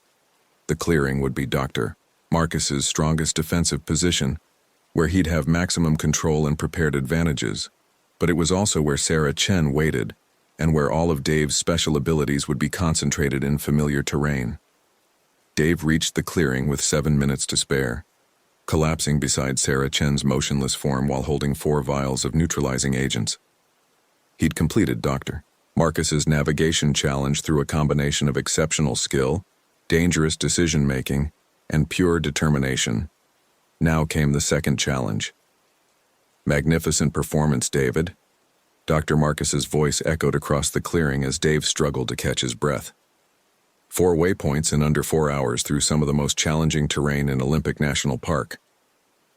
Speaker 1: The clearing would be Dr. Marcus's strongest defensive position, where he'd have maximum control and prepared advantages, but it was also where Sarah Chen waited, and where all of Dave's special abilities would be concentrated in familiar terrain. Dave reached the clearing with 7 minutes to spare, collapsing beside Sarah Chen's motionless form while holding 4 vials of neutralizing agents. He'd completed Dr. Marcus's navigation challenge through a combination of exceptional skill, dangerous decision-making, and pure determination. Now came the second challenge. Magnificent performance, David. Dr. Marcus's voice echoed across the clearing as Dave struggled to catch his breath. 4 waypoints in under 4 hours through some of the most challenging terrain in Olympic National Park.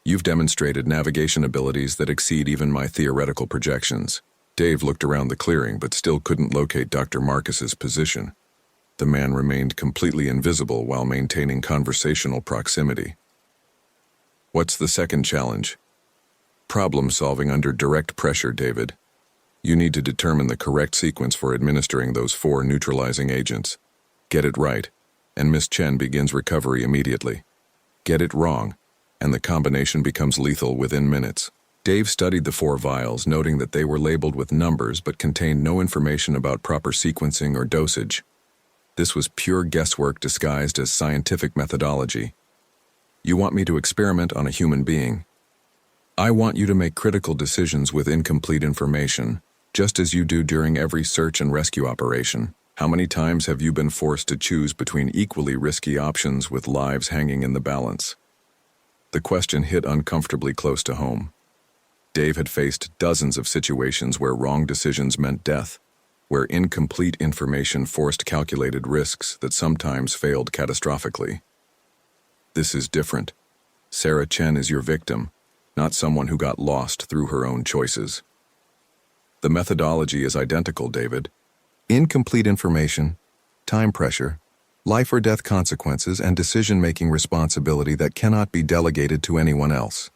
Speaker 1: You've demonstrated navigation abilities that exceed even my theoretical projections. Dave looked around the clearing but still couldn't locate Dr. Marcus's position. The man remained completely invisible while maintaining conversational proximity. What's the second challenge? Problem solving under direct pressure, David. You need to determine the correct sequence for administering those 4 neutralizing agents. Get it right, and Miss Chen begins recovery immediately. Get it wrong, and the combination becomes lethal within minutes. Dave studied the 4 vials, noting that they were labeled with numbers but contained no information about proper sequencing or dosage. This was pure guesswork disguised as scientific methodology. You want me to experiment on a human being? I want you to make critical decisions with incomplete information, just as you do during every search and rescue operation. How many times have you been forced to choose between equally risky options with lives hanging in the balance? The question hit uncomfortably close to home. Dave had faced dozens of situations where wrong decisions meant death, where incomplete information forced calculated risks that sometimes failed catastrophically. This is different. Sarah Chen is your victim, not someone who got lost through her own choices. The methodology is identical, David. Incomplete information, time pressure, life or death consequences, and decision-making responsibility that cannot be delegated to anyone else.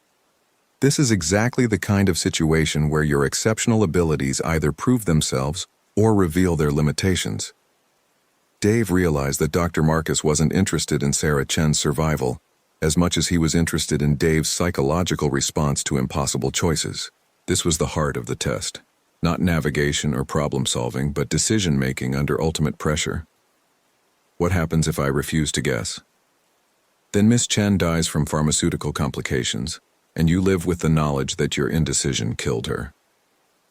Speaker 1: This is exactly the kind of situation where your exceptional abilities either prove themselves or reveal their limitations. Dave realized that Dr. Marcus wasn't interested in Sarah Chen's survival as much as he was interested in Dave's psychological response to impossible choices. This was the heart of the test. Not navigation or problem-solving, but decision-making under ultimate pressure. What happens if I refuse to guess? Then Miss Chen dies from pharmaceutical complications, and you live with the knowledge that your indecision killed her.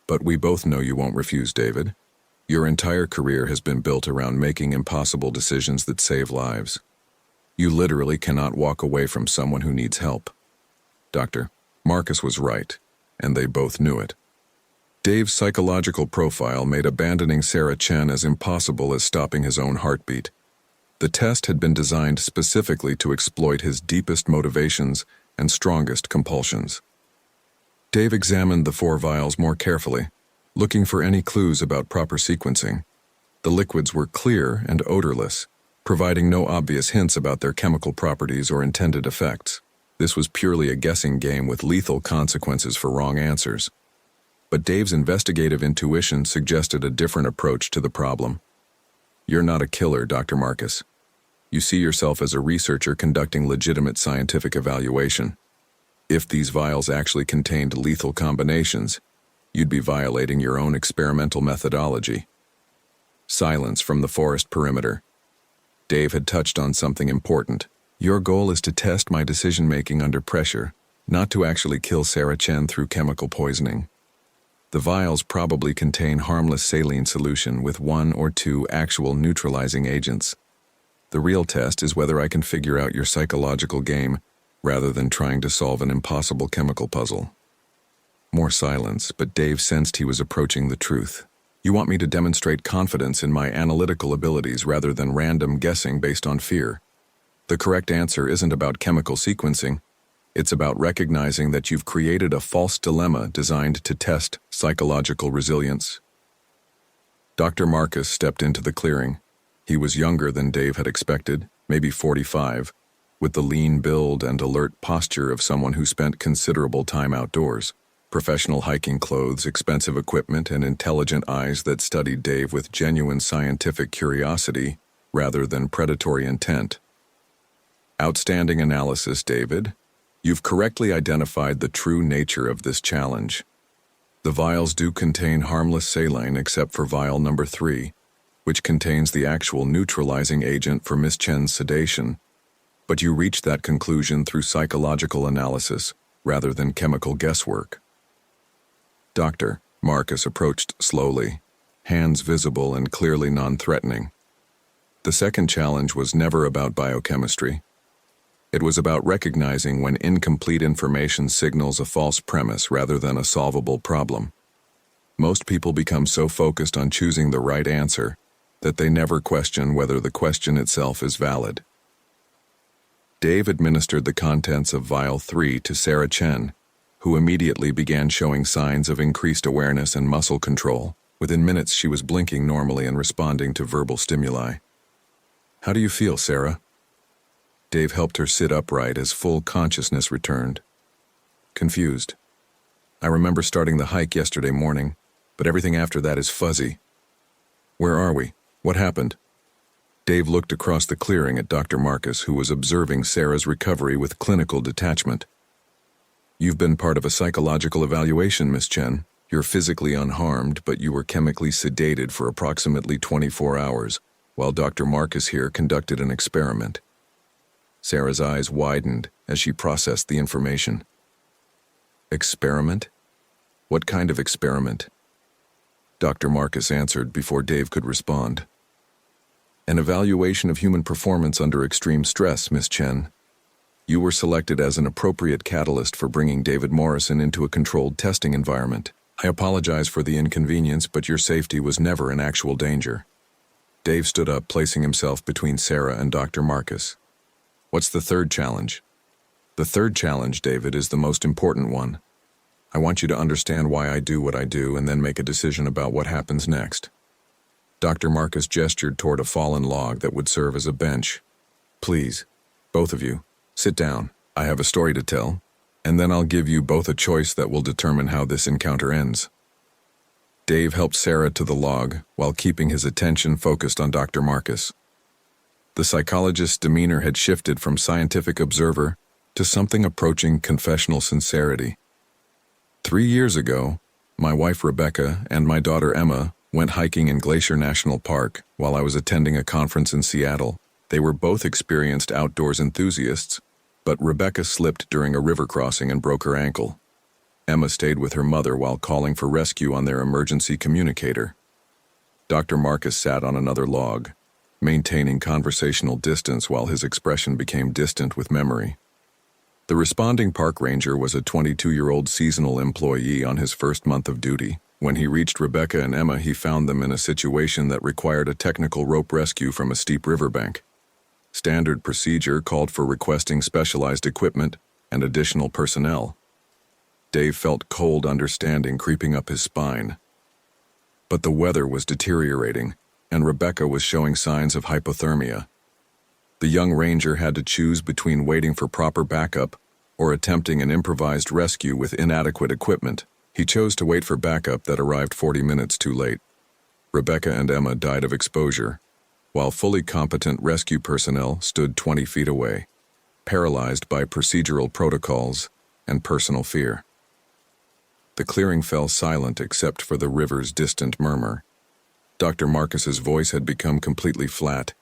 Speaker 1: But we both know you won't refuse, David. Your entire career has been built around making impossible decisions that save lives. You literally cannot walk away from someone who needs help. Dr. Marcus was right, and they both knew it. Dave's psychological profile made abandoning Sarah Chen as impossible as stopping his own heartbeat. The test had been designed specifically to exploit his deepest motivations and strongest compulsions. Dave examined the 4 vials more carefully, looking for any clues about proper sequencing. The liquids were clear and odorless, providing no obvious hints about their chemical properties or intended effects. This was purely a guessing game with lethal consequences for wrong answers. But Dave's investigative intuition suggested a different approach to the problem. You're not a killer, Dr. Marcus. You see yourself as a researcher conducting legitimate scientific evaluation. If these vials actually contained lethal combinations, you'd be violating your own experimental methodology. Silence from the forest perimeter. Dave had touched on something important. Your goal is to test my decision-making under pressure, not to actually kill Sarah Chen through chemical poisoning. The vials probably contain harmless saline solution with 1 or 2 actual neutralizing agents. The real test is whether I can figure out your psychological game rather than trying to solve an impossible chemical puzzle. More silence, but Dave sensed he was approaching the truth. You want me to demonstrate confidence in my analytical abilities rather than random guessing based on fear. The correct answer isn't about chemical sequencing. It's about recognizing that you've created a false dilemma designed to test psychological resilience. Dr. Marcus stepped into the clearing. He was younger than Dave had expected, maybe 45, with the lean build and alert posture of someone who spent considerable time outdoors. Professional hiking clothes, expensive equipment, and intelligent eyes that studied Dave with genuine scientific curiosity rather than predatory intent. Outstanding analysis, David. You've correctly identified the true nature of this challenge. The vials do contain harmless saline except for vial number 3, which contains the actual neutralizing agent for Miss Chen's sedation. But you reached that conclusion through psychological analysis rather than chemical guesswork. Dr. Marcus approached slowly, hands visible and clearly non-threatening. The second challenge was never about biochemistry. It was about recognizing when incomplete information signals a false premise rather than a solvable problem. Most people become so focused on choosing the right answer that they never question whether the question itself is valid. Dave administered the contents of Vial 3 to Sarah Chen, who immediately began showing signs of increased awareness and muscle control. Within minutes, she was blinking normally and responding to verbal stimuli. "How do you feel, Sarah?" Dave helped her sit upright as full consciousness returned. "Confused. I remember starting the hike yesterday morning, but everything after that is fuzzy." "Where are we? What happened?" Dave looked across the clearing at Dr. Marcus, who was observing Sarah's recovery with clinical detachment. "You've been part of a psychological evaluation, Miss Chen. You're physically unharmed, but you were chemically sedated for approximately 24 hours, while Dr. Marcus here conducted an experiment." Sarah's eyes widened as she processed the information. "Experiment? What kind of experiment?" Dr. Marcus answered before Dave could respond. "An evaluation of human performance under extreme stress, Miss Chen. You were selected as an appropriate catalyst for bringing David Morrison into a controlled testing environment. I apologize for the inconvenience, but your safety was never in actual danger." Dave stood up, placing himself between Sarah and Dr. Marcus. "What's the third challenge?" "The third challenge, David, is the most important one. I want you to understand why I do what I do and then make a decision about what happens next." Dr. Marcus gestured toward a fallen log that would serve as a bench. "Please, both of you, sit down. I have a story to tell, and then I'll give you both a choice that will determine how this encounter ends." Dave helped Sarah to the log while keeping his attention focused on Dr. Marcus. The psychologist's demeanor had shifted from scientific observer to something approaching confessional sincerity. 3 years ago, my wife Rebecca and my daughter Emma went hiking in Glacier National Park while I was attending a conference in Seattle. They were both experienced outdoors enthusiasts, but Rebecca slipped during a river crossing and broke her ankle. Emma stayed with her mother while calling for rescue on their emergency communicator. Dr. Marcus sat on another log, maintaining conversational distance while his expression became distant with memory. The responding park ranger was a 22-year-old seasonal employee on his first month of duty. When he reached Rebecca and Emma, he found them in a situation that required a technical rope rescue from a steep riverbank. Standard procedure called for requesting specialized equipment and additional personnel. Dave felt cold understanding creeping up his spine. But the weather was deteriorating, and Rebecca was showing signs of hypothermia. The young ranger had to choose between waiting for proper backup or attempting an improvised rescue with inadequate equipment. He chose to wait for backup that arrived 40 minutes too late. Rebecca and Emma died of exposure, while fully competent rescue personnel stood 20 feet away, paralyzed by procedural protocols and personal fear. The clearing fell silent except for the river's distant murmur. Dr. Marcus's voice had become completely flat,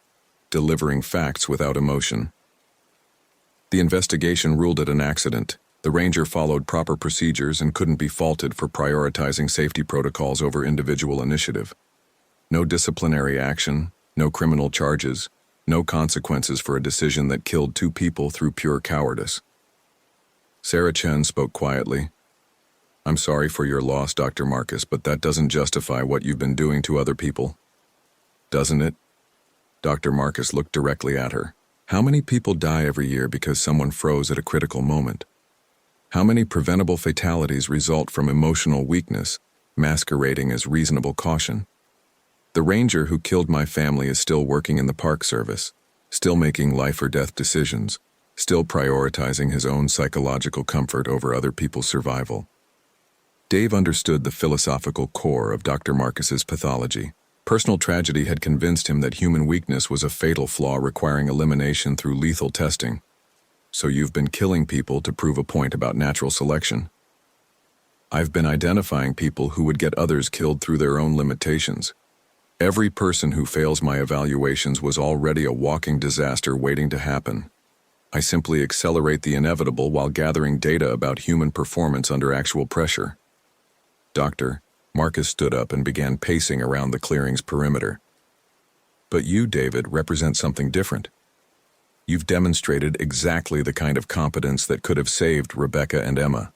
Speaker 1: delivering facts without emotion. The investigation ruled it an accident. The ranger followed proper procedures and couldn't be faulted for prioritizing safety protocols over individual initiative. No disciplinary action, no criminal charges, no consequences for a decision that killed 2 people through pure cowardice. Sarah Chen spoke quietly. "I'm sorry for your loss, Dr. Marcus, but that doesn't justify what you've been doing to other people." "Doesn't it?" Dr. Marcus looked directly at her. "How many people die every year because someone froze at a critical moment? How many preventable fatalities result from emotional weakness, masquerading as reasonable caution? The ranger who killed my family is still working in the Park Service, still making life or death decisions, still prioritizing his own psychological comfort over other people's survival." Dave understood the philosophical core of Dr. Marcus's pathology. Personal tragedy had convinced him that human weakness was a fatal flaw requiring elimination through lethal testing. "So you've been killing people to prove a point about natural selection." "I've been identifying people who would get others killed through their own limitations. Every person who fails my evaluations was already a walking disaster waiting to happen. I simply accelerate the inevitable while gathering data about human performance under actual pressure." Dr. Marcus stood up and began pacing around the clearing's perimeter. But you, David, represent something different. You've demonstrated exactly the kind of competence that could have saved Rebecca and Emma.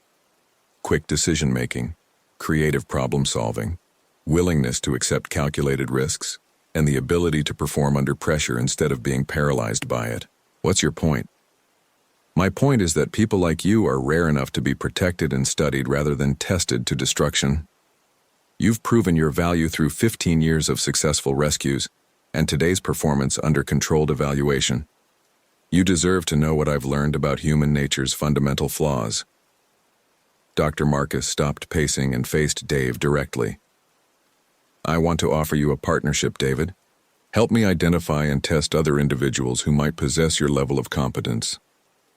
Speaker 1: Quick decision-making, creative problem-solving, willingness to accept calculated risks, and the ability to perform under pressure instead of being paralyzed by it. What's your point? My point is that people like you are rare enough to be protected and studied rather than tested to destruction. You've proven your value through 15 years of successful rescues and today's performance under controlled evaluation. You deserve to know what I've learned about human nature's fundamental flaws. Dr. Marcus stopped pacing and faced Dave directly. I want to offer you a partnership, David. Help me identify and test other individuals who might possess your level of competence.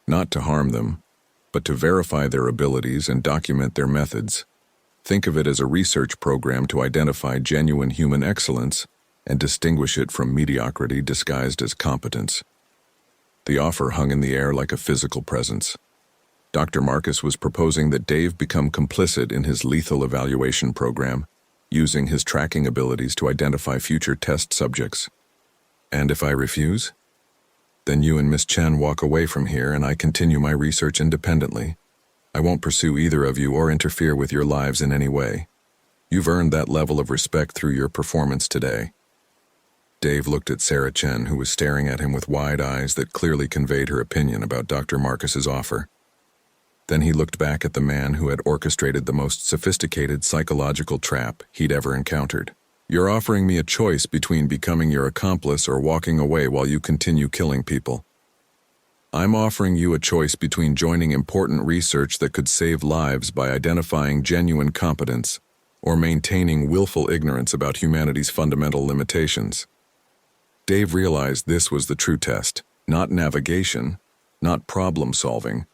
Speaker 1: Not to harm them, but to verify their abilities and document their methods. Think of it as a research program to identify genuine human excellence and distinguish it from mediocrity disguised as competence. The offer hung in the air like a physical presence. Dr. Marcus was proposing that Dave become complicit in his lethal evaluation program, using his tracking abilities to identify future test subjects. And if I refuse? Then you and Miss Chen walk away from here and I continue my research independently. I won't pursue either of you or interfere with your lives in any way. You've earned that level of respect through your performance today. Dave looked at Sarah Chen, who was staring at him with wide eyes that clearly conveyed her opinion about Dr. Marcus's offer. Then he looked back at the man who had orchestrated the most sophisticated psychological trap he'd ever encountered. You're offering me a choice between becoming your accomplice or walking away while you continue killing people. I'm offering you a choice between joining important research that could save lives by identifying genuine competence or maintaining willful ignorance about humanity's fundamental limitations. Dave realized this was the true test, not navigation, not problem-solving,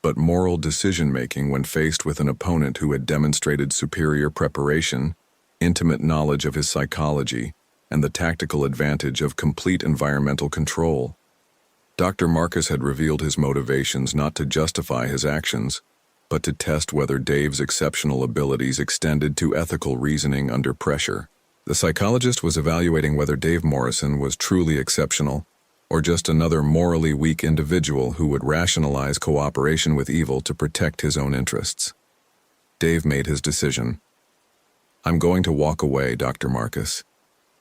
Speaker 1: but moral decision-making when faced with an opponent who had demonstrated superior preparation, intimate knowledge of his psychology, and the tactical advantage of complete environmental control. Dr. Marcus had revealed his motivations not to justify his actions, but to test whether Dave's exceptional abilities extended to ethical reasoning under pressure. The psychologist was evaluating whether Dave Morrison was truly exceptional, or just another morally weak individual who would rationalize cooperation with evil to protect his own interests. Dave made his decision. I'm going to walk away, Dr. Marcus.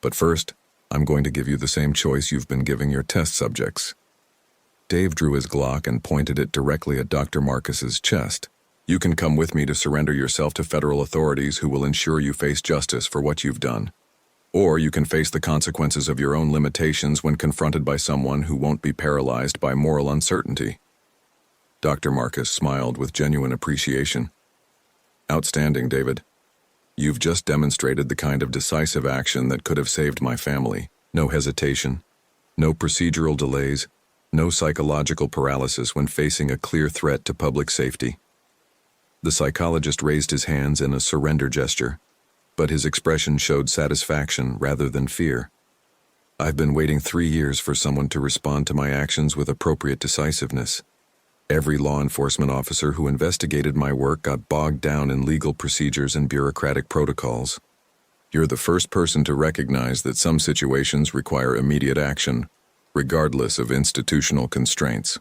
Speaker 1: But first, I'm going to give you the same choice you've been giving your test subjects. Dave drew his Glock and pointed it directly at Dr. Marcus's chest. You can come with me to surrender yourself to federal authorities who will ensure you face justice for what you've done. Or you can face the consequences of your own limitations when confronted by someone who won't be paralyzed by moral uncertainty. Dr. Marcus smiled with genuine appreciation. Outstanding, David. You've just demonstrated the kind of decisive action that could have saved my family. No hesitation, no procedural delays, no psychological paralysis when facing a clear threat to public safety. The psychologist raised his hands in a surrender gesture, but his expression showed satisfaction rather than fear. I've been waiting 3 years for someone to respond to my actions with appropriate decisiveness. Every law enforcement officer who investigated my work got bogged down in legal procedures and bureaucratic protocols. You're the first person to recognize that some situations require immediate action, regardless of institutional constraints.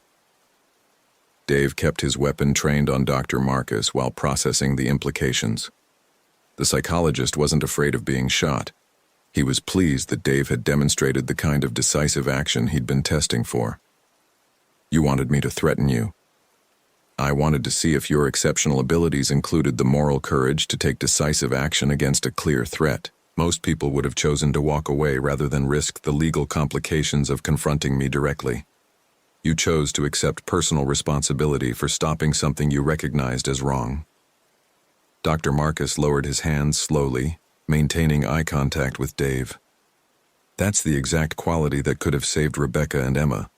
Speaker 1: Dave kept his weapon trained on Dr. Marcus while processing the implications. The psychologist wasn't afraid of being shot. He was pleased that Dave had demonstrated the kind of decisive action he'd been testing for. You wanted me to threaten you. I wanted to see if your exceptional abilities included the moral courage to take decisive action against a clear threat. Most people would have chosen to walk away rather than risk the legal complications of confronting me directly. You chose to accept personal responsibility for stopping something you recognized as wrong. Dr. Marcus lowered his hands slowly, maintaining eye contact with Dave. That's the exact quality that could have saved Rebecca and Emma.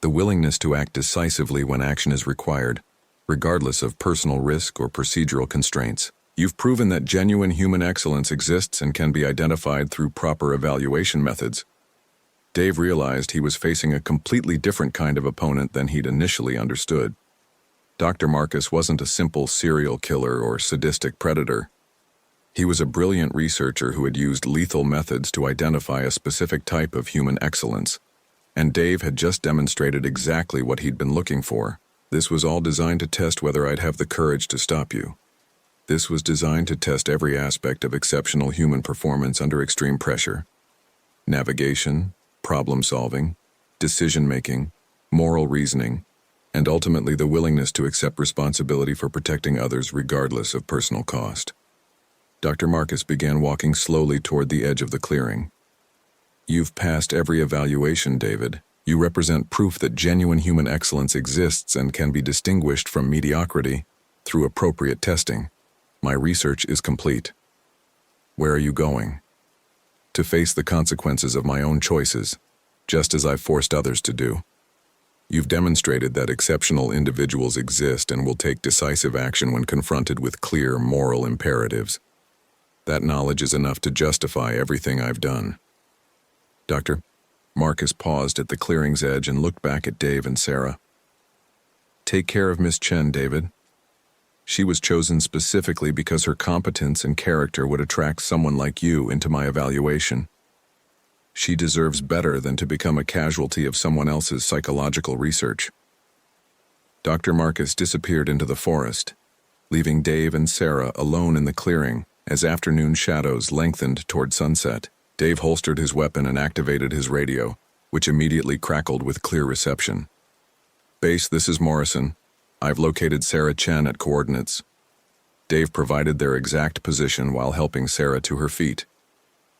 Speaker 1: The willingness to act decisively when action is required, regardless of personal risk or procedural constraints. You've proven that genuine human excellence exists and can be identified through proper evaluation methods. Dave realized he was facing a completely different kind of opponent than he'd initially understood. Dr. Marcus wasn't a simple serial killer or sadistic predator. He was a brilliant researcher who had used lethal methods to identify a specific type of human excellence, and Dave had just demonstrated exactly what he'd been looking for. This was all designed to test whether I'd have the courage to stop you. This was designed to test every aspect of exceptional human performance under extreme pressure. Navigation, problem-solving, decision-making, moral reasoning, and ultimately the willingness to accept responsibility for protecting others regardless of personal cost. Dr. Marcus began walking slowly toward the edge of the clearing. You've passed every evaluation, David. You represent proof that genuine human excellence exists and can be distinguished from mediocrity through appropriate testing. My research is complete. Where are you going? To face the consequences of my own choices, just as I've forced others to do. You've demonstrated that exceptional individuals exist and will take decisive action when confronted with clear moral imperatives. That knowledge is enough to justify everything I've done. Dr. Marcus paused at the clearing's edge and looked back at Dave and Sarah. Take care of Miss Chen, David. She was chosen specifically because her competence and character would attract someone like you into my evaluation. She deserves better than to become a casualty of someone else's psychological research. Dr. Marcus disappeared into the forest, leaving Dave and Sarah alone in the clearing as afternoon shadows lengthened toward sunset. Dave holstered his weapon and activated his radio, which immediately crackled with clear reception. Base, this is Morrison. I've located Sarah Chen at coordinates. Dave provided their exact position while helping Sarah to her feet.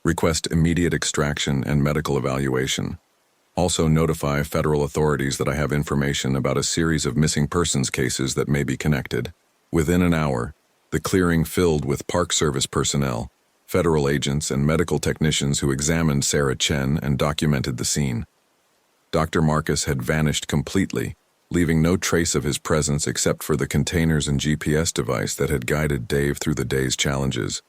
Speaker 1: Request immediate extraction and medical evaluation. Also notify federal authorities that I have information about a series of missing persons cases that may be connected. Within an hour, the clearing filled with Park Service personnel, federal agents, and medical technicians who examined Sarah Chen and documented the scene. Dr. Marcus had vanished completely, leaving no trace of his presence except for the containers and GPS device that had guided Dave through the day's challenges.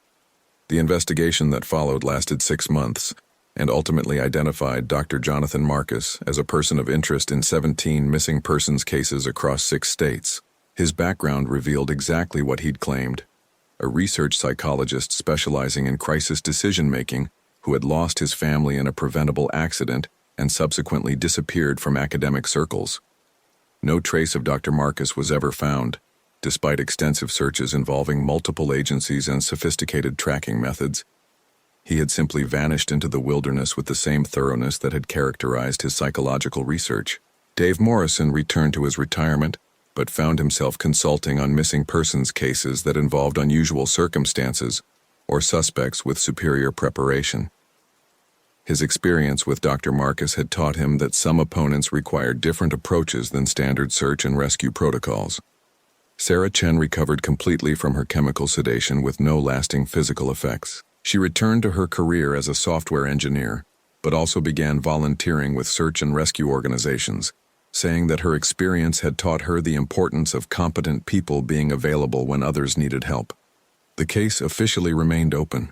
Speaker 1: The investigation that followed lasted 6 months and ultimately identified Dr. Jonathan Marcus as a person of interest in 17 missing persons cases across 6 states. His background revealed exactly what he'd claimed: a research psychologist specializing in crisis decision-making who had lost his family in a preventable accident and subsequently disappeared from academic circles. No trace of Dr. Marcus was ever found, despite extensive searches involving multiple agencies and sophisticated tracking methods. He had simply vanished into the wilderness with the same thoroughness that had characterized his psychological research. Dave Morrison returned to his retirement, but found himself consulting on missing persons cases that involved unusual circumstances or suspects with superior preparation. His experience with Dr. Marcus had taught him that some opponents required different approaches than standard search and rescue protocols. Sarah Chen recovered completely from her chemical sedation with no lasting physical effects. She returned to her career as a software engineer, but also began volunteering with search and rescue organizations, saying that her experience had taught her the importance of competent people being available when others needed help. The case officially remained open,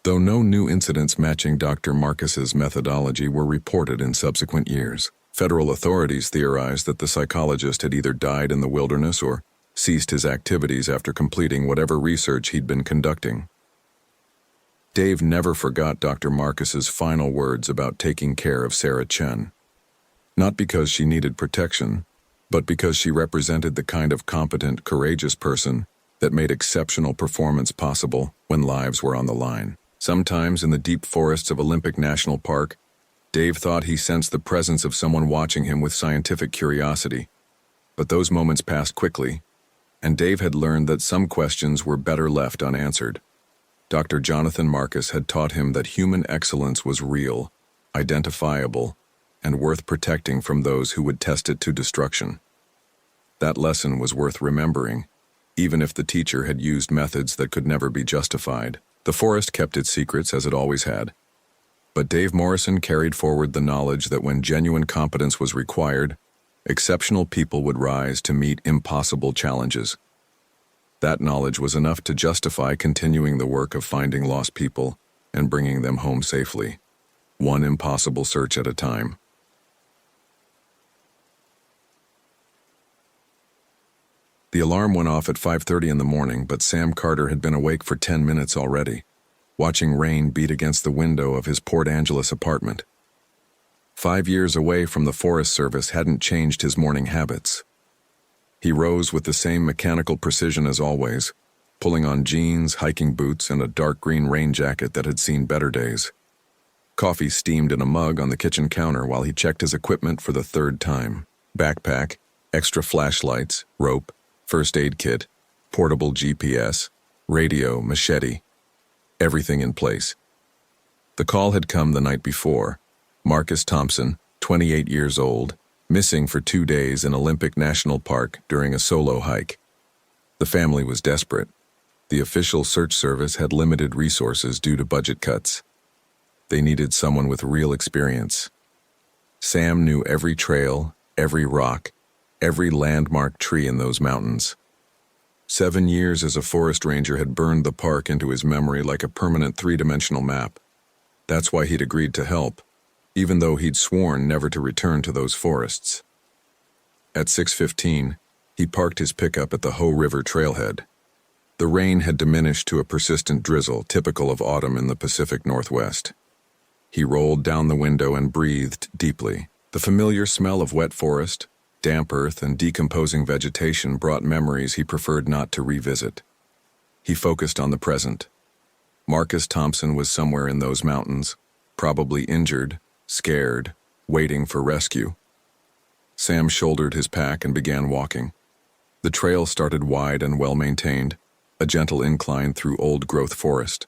Speaker 1: though no new incidents matching Dr. Marcus's methodology were reported in subsequent years. Federal authorities theorized that the psychologist had either died in the wilderness or ceased his activities after completing whatever research he'd been conducting. Dave never forgot Dr. Marcus's final words about taking care of Sarah Chen. Not because she needed protection, but because she represented the kind of competent, courageous person that made exceptional performance possible when lives were on the line. Sometimes in the deep forests of Olympic National Park, Dave thought he sensed the presence of someone watching him with scientific curiosity. But those moments passed quickly, and Dave had learned that some questions were better left unanswered. Dr. Jonathan Marcus had taught him that human excellence was real, identifiable, and worth protecting from those who would test it to destruction. That lesson was worth remembering, even if the teacher had used methods that could never be justified. The forest kept its secrets as it always had. But Dave Morrison carried forward the knowledge that when genuine competence was required, exceptional people would rise to meet impossible challenges. That knowledge was enough to justify continuing the work of finding lost people and bringing them home safely, one impossible search at a time. The alarm went off at 5:30 in the morning, but Sam Carter had been awake for 10 minutes already, watching rain beat against the window of his Port Angeles apartment. 5 years away from the Forest Service hadn't changed his morning habits. He rose with the same mechanical precision as always, pulling on jeans, hiking boots, and a dark green rain jacket that had seen better days. Coffee steamed in a mug on the kitchen counter while he checked his equipment for the third time. Backpack, extra flashlights, rope, first aid kit, portable GPS, radio, machete, everything in place. The call had come the night before. Marcus Thompson, 28 years old, missing for 2 days in Olympic National Park during a solo hike. The family was desperate. The official search service had limited resources due to budget cuts. They needed someone with real experience. Sam knew every trail, every rock, every landmark tree in those mountains. 7 years as a forest ranger had burned the park into his memory like a permanent three-dimensional map. That's why he'd agreed to help, even though he'd sworn never to return to those forests. At 6:15, he parked his pickup at the Hoh River trailhead. The rain had diminished to a persistent drizzle typical of autumn in the Pacific Northwest. He rolled down the window and breathed deeply. The familiar smell of wet forest, damp earth, and decomposing vegetation brought memories he preferred not to revisit. He focused on the present. Marcus Thompson was somewhere in those mountains, probably injured, scared, waiting for rescue. Sam shouldered his pack and began walking. The trail started wide and well-maintained, a gentle incline through old-growth forest.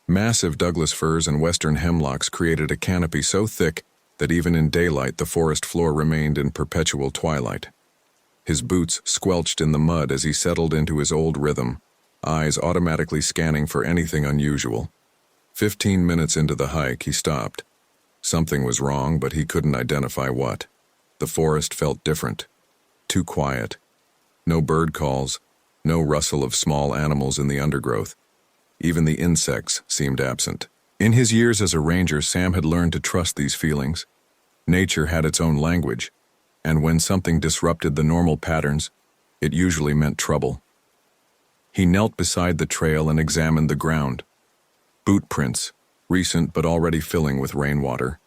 Speaker 1: Massive Douglas firs and western hemlocks created a canopy so thick that even in daylight the forest floor remained in perpetual twilight. His boots squelched in the mud as he settled into his old rhythm, eyes automatically scanning for anything unusual. 15 minutes into the hike, he stopped. Something was wrong, but he couldn't identify what. The forest felt different. Too quiet. No bird calls, no rustle of small animals in the undergrowth. Even the insects seemed absent. In his years as a ranger, Sam had learned to trust these feelings. Nature had its own language, and when something disrupted the normal patterns, it usually meant trouble. He knelt beside the trail and examined the ground. Boot prints, recent but already filling with rainwater.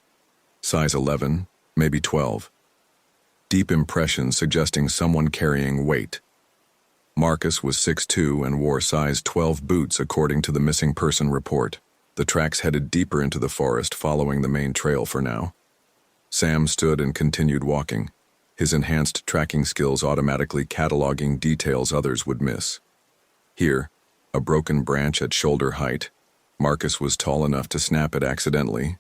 Speaker 1: Size 11, maybe 12. Deep impressions suggesting someone carrying weight. Marcus was 6'2" and wore size 12 boots according to the missing person report. The tracks headed deeper into the forest following the main trail for now. Sam stood and continued walking, his enhanced tracking skills automatically cataloging details others would miss. Here, a broken branch at shoulder height. Marcus was tall enough to snap it accidentally.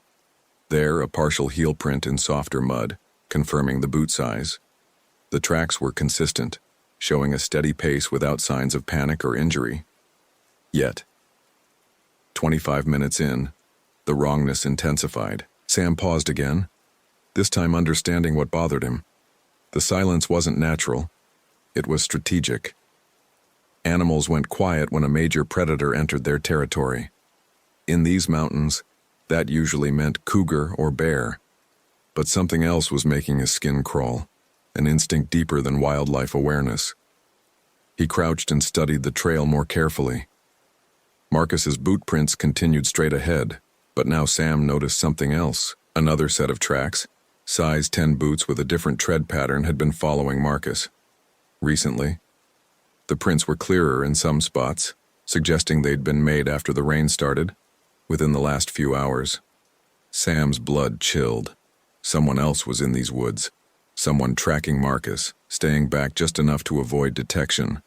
Speaker 1: There, a partial heel print in softer mud, confirming the boot size. The tracks were consistent, showing a steady pace without signs of panic or injury. Yet, 25 minutes in, the wrongness intensified. Sam paused again, this time understanding what bothered him. The silence wasn't natural. It was strategic. Animals went quiet when a major predator entered their territory. In these mountains, that usually meant cougar or bear. But something else was making his skin crawl, an instinct deeper than wildlife awareness. He crouched and studied the trail more carefully. Marcus's boot prints continued straight ahead, but now Sam noticed something else. Another set of tracks, size 10 boots with a different tread pattern, had been following Marcus. Recently, the prints were clearer in some spots, suggesting they'd been made after the rain started, within the last few hours. Sam's blood chilled. Someone else was in these woods. Someone tracking Marcus, staying back just enough to avoid detection.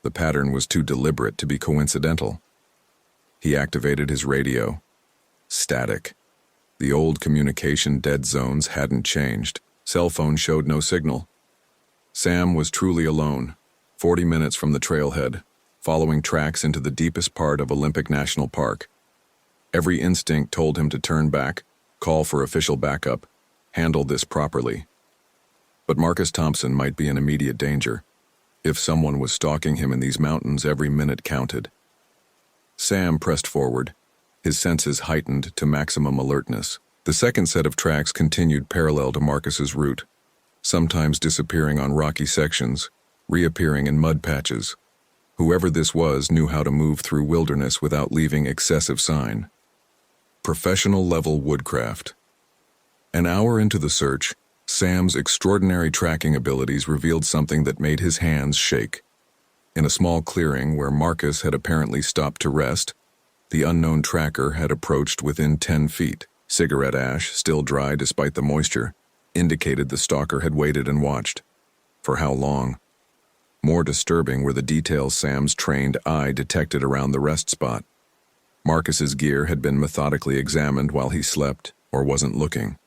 Speaker 1: The pattern was too deliberate to be coincidental. He activated his radio. Static. The old communication dead zones hadn't changed. Cell phone showed no signal. Sam was truly alone, 40 minutes from the trailhead, following tracks into the deepest part of Olympic National Park. Every instinct told him to turn back, call for official backup, handle this properly. But Marcus Thompson might be in immediate danger. If someone was stalking him in these mountains, every minute counted. Sam pressed forward, his senses heightened to maximum alertness. The second set of tracks continued parallel to Marcus's route, sometimes disappearing on rocky sections, reappearing in mud patches. Whoever this was knew how to move through wilderness without leaving excessive sign. Professional-level woodcraft. An hour into the search, Sam's extraordinary tracking abilities revealed something that made his hands shake. In a small clearing where Marcus had apparently stopped to rest, the unknown tracker had approached within 10 feet. Cigarette ash, still dry despite the moisture, indicated the stalker had waited and watched. For how long? More disturbing were the details Sam's trained eye detected around the rest spot. Marcus's gear had been methodically examined while he slept or wasn't looking.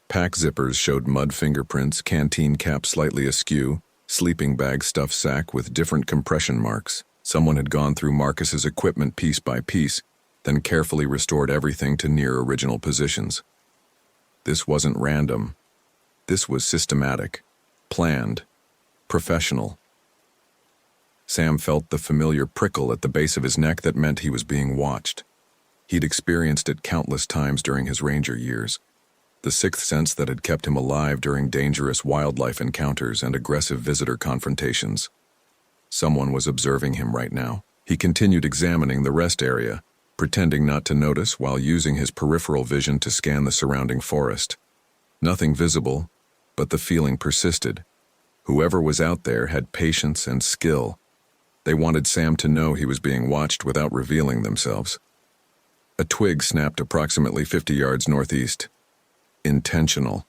Speaker 1: Pack zippers showed mud fingerprints, canteen cap slightly askew, sleeping bag stuffed sack with different compression marks. Someone had gone through Marcus's equipment piece by piece, then carefully restored everything to near original positions. This wasn't random. This was systematic, planned, professional. Sam felt the familiar prickle at the base of his neck that meant he was being watched. He'd experienced it countless times during his ranger years. The sixth sense that had kept him alive during dangerous wildlife encounters and aggressive visitor confrontations. Someone was observing him right now. He continued examining the rest area, pretending not to notice while using his peripheral vision to scan the surrounding forest. Nothing visible, but the feeling persisted. Whoever was out there had patience and skill. They wanted Sam to know he was being watched without revealing themselves. A twig snapped approximately 50 yards northeast. Intentional.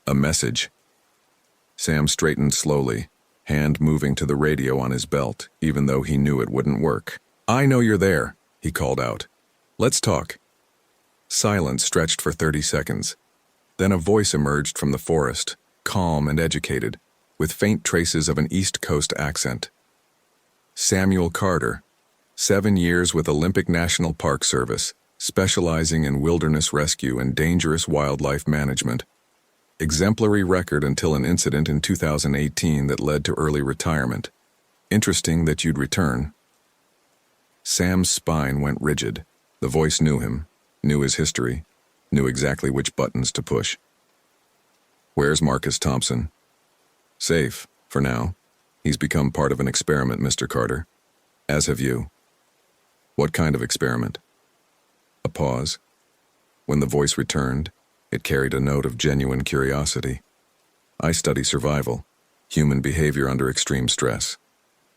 Speaker 1: A message. Sam straightened slowly, hand moving to the radio on his belt, even though he knew it wouldn't work. "I know you're there," he called out. "Let's talk." Silence stretched for 30 seconds. Then a voice emerged from the forest, calm and educated, with faint traces of an East Coast accent. Samuel Carter, 7 years with Olympic National Park Service, specializing in wilderness rescue and dangerous wildlife management. Exemplary record until an incident in 2018 that led to early retirement. Interesting that you'd return. Sam's spine went rigid. The voice knew him, knew his history, knew exactly which buttons to push. "Where's Marcus Thompson?" "Safe, for now. He's become part of an experiment, Mr. Carter. As have you." "What kind of experiment?" A pause. When the voice returned, it carried a note of genuine curiosity. "I study survival, human behavior under extreme stress.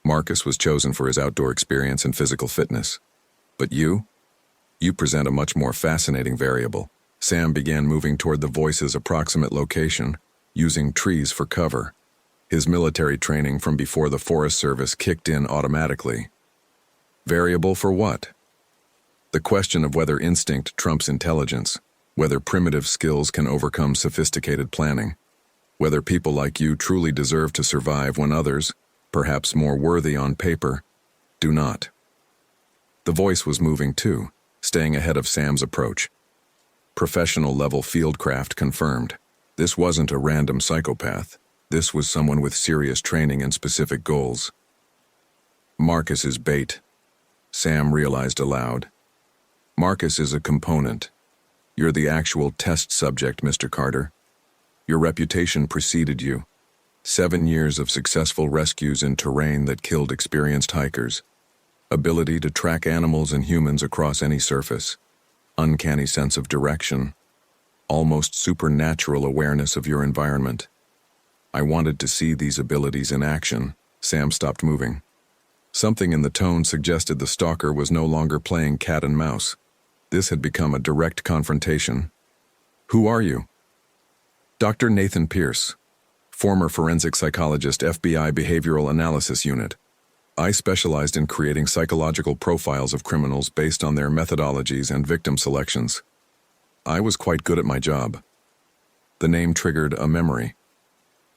Speaker 1: Marcus was chosen for his outdoor experience and physical fitness. But you present a much more fascinating variable." Sam began moving toward the voice's approximate location, using trees for cover. His military training from before the Forest Service kicked in automatically. Variable for what? The question of whether instinct trumps intelligence, whether primitive skills can overcome sophisticated planning, whether people like you truly deserve to survive when others, perhaps more worthy on paper, do not. The voice was moving too, staying ahead of Sam's approach. Professional-level fieldcraft confirmed. This wasn't a random psychopath. This was someone with serious training and specific goals. "Marcus is bait," Sam realized aloud. "Marcus is a component. You're the actual test subject, Mr. Carter. Your reputation preceded you. 7 years of successful rescues in terrain that killed experienced hikers. Ability to track animals and humans across any surface. Uncanny sense of direction. Almost supernatural awareness of your environment. I wanted to see these abilities in action." Sam stopped moving. Something in the tone suggested the stalker was no longer playing cat and mouse. This had become a direct confrontation. "Who are you?" "Dr. Nathan Pierce, former forensic psychologist, FBI Behavioral Analysis Unit. I specialized in creating psychological profiles of criminals based on their methodologies and victim selections. I was quite good at my job." The name triggered a memory.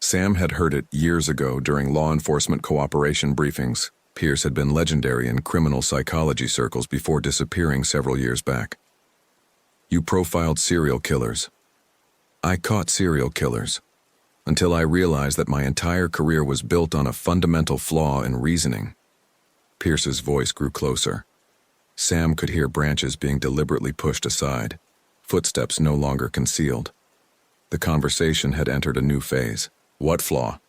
Speaker 1: Sam had heard it years ago during law enforcement cooperation briefings. Pierce had been legendary in criminal psychology circles before disappearing several years back. "You profiled serial killers." "I caught serial killers, until I realized that my entire career was built on a fundamental flaw in reasoning." Pierce's voice grew closer. Sam could hear branches being deliberately pushed aside, footsteps no longer concealed. The conversation had entered a new phase. "What flaw?"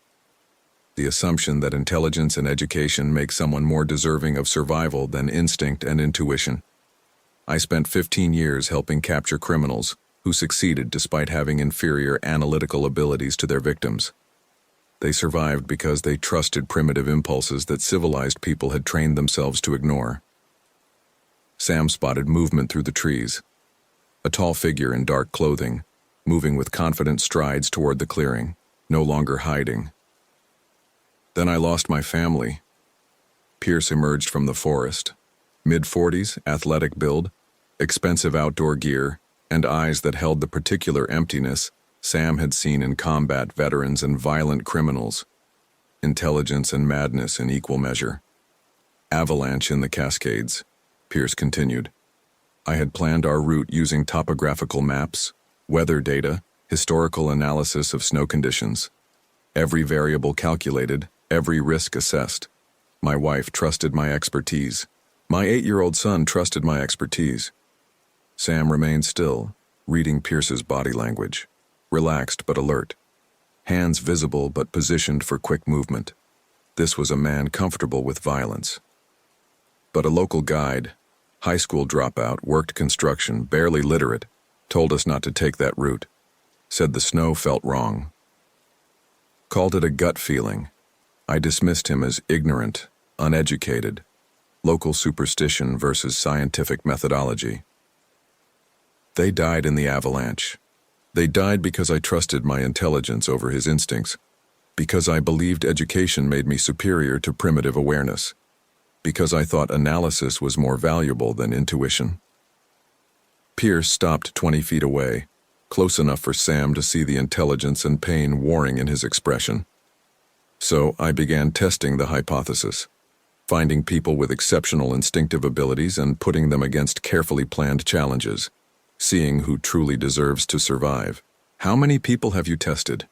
Speaker 1: the assumption that intelligence and education make someone more deserving of survival than instinct and intuition. I spent 15 years helping capture criminals who succeeded despite having inferior analytical abilities to their victims. They survived because they trusted primitive impulses that civilized people had trained themselves to ignore. Sam spotted movement through the trees. A tall figure in dark clothing, moving with confident strides toward the clearing, no longer hiding. Then I lost my family. Pierce emerged from the forest. Mid-40s, athletic build, expensive outdoor gear, and eyes that held the particular emptiness Sam had seen in combat veterans and violent criminals. Intelligence and madness in equal measure. Avalanche in the Cascades, Pierce continued. I had planned our route using topographical maps, weather data, historical analysis of snow conditions. Every variable calculated, every risk assessed. My wife trusted my expertise. My 8-year-old son trusted my expertise. Sam remained still, reading Pierce's body language. Relaxed but alert. Hands visible but positioned for quick movement. This was a man comfortable with violence. But a local guide, high school dropout, worked construction, barely literate, told us not to take that route. Said the snow felt wrong. Called it a gut feeling. I dismissed him as ignorant, uneducated, local superstition versus scientific methodology. They died in the avalanche. They died because I trusted my intelligence over his instincts, because I believed education made me superior to primitive awareness, because I thought analysis was more valuable than intuition. Pierce stopped 20 feet away, close enough for Sam to see the intelligence and pain warring in his expression. So I began testing the hypothesis, finding people with exceptional instinctive abilities and putting them against carefully planned challenges, seeing who truly deserves to survive. How many people have you tested?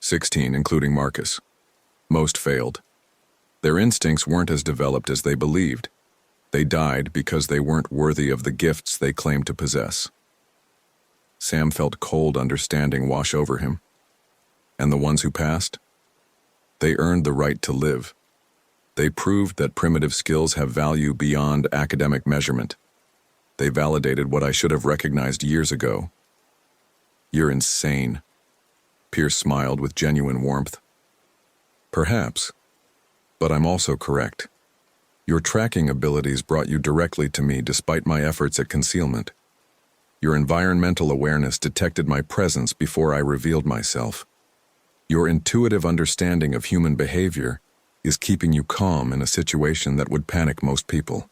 Speaker 1: 16, including Marcus. Most failed. Their instincts weren't as developed as they believed. They died because they weren't worthy of the gifts they claimed to possess. Sam felt cold understanding wash over him. And the ones who passed? They earned the right to live. They proved that primitive skills have value beyond academic measurement. They validated what I should have recognized years ago. You're insane. Pierce smiled with genuine warmth. Perhaps, but I'm also correct. Your tracking abilities brought you directly to me despite my efforts at concealment. Your environmental awareness detected my presence before I revealed myself. Your intuitive understanding of human behavior is keeping you calm in a situation that would panic most people.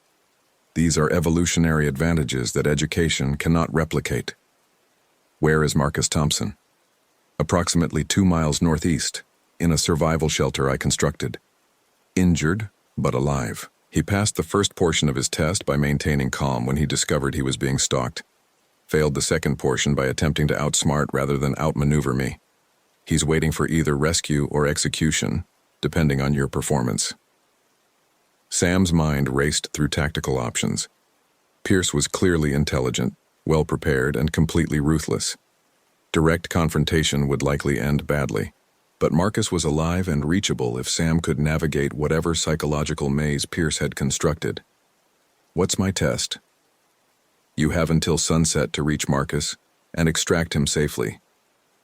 Speaker 1: These are evolutionary advantages that education cannot replicate. Where is Marcus Thompson? Approximately 2 miles northeast, in a survival shelter I constructed. Injured, but alive. He passed the first portion of his test by maintaining calm when he discovered he was being stalked. Failed the second portion by attempting to outsmart rather than outmaneuver me. He's waiting for either rescue or execution, depending on your performance. Sam's mind raced through tactical options. Pierce was clearly intelligent, well-prepared, and completely ruthless. Direct confrontation would likely end badly, but Marcus was alive and reachable if Sam could navigate whatever psychological maze Pierce had constructed. What's my test? You have until sunset to reach Marcus and extract him safely.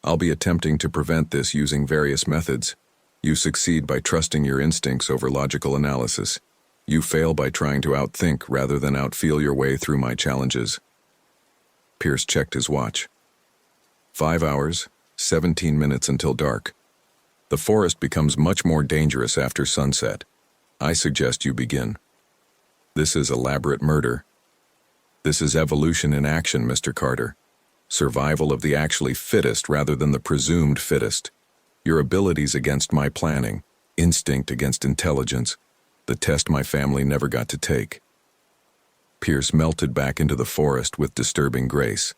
Speaker 1: I'll be attempting to prevent this using various methods. You succeed by trusting your instincts over logical analysis. You fail by trying to outthink rather than outfeel your way through my challenges. Pierce checked his watch. 5 hours, 17 minutes until dark. The forest becomes much more dangerous after sunset. I suggest you begin. This is elaborate murder. This is evolution in action, Mr. Carter. Survival of the actually fittest rather than the presumed fittest. Your abilities against my planning, instinct against intelligence, the test my family never got to take. Pierce melted back into the forest with disturbing grace.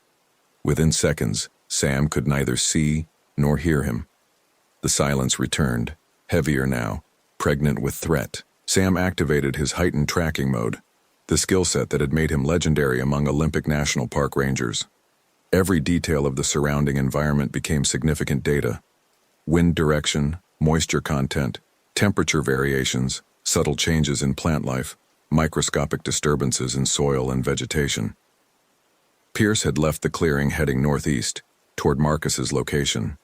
Speaker 1: Within seconds, Sam could neither see nor hear him. The silence returned, heavier now, pregnant with threat. Sam activated his heightened tracking mode, the skill set that had made him legendary among Olympic National Park rangers. Every detail of the surrounding environment became significant data. Wind direction, moisture content, temperature variations, subtle changes in plant life, microscopic disturbances in soil and vegetation. Pierce had left the clearing heading northeast, toward Marcus's location.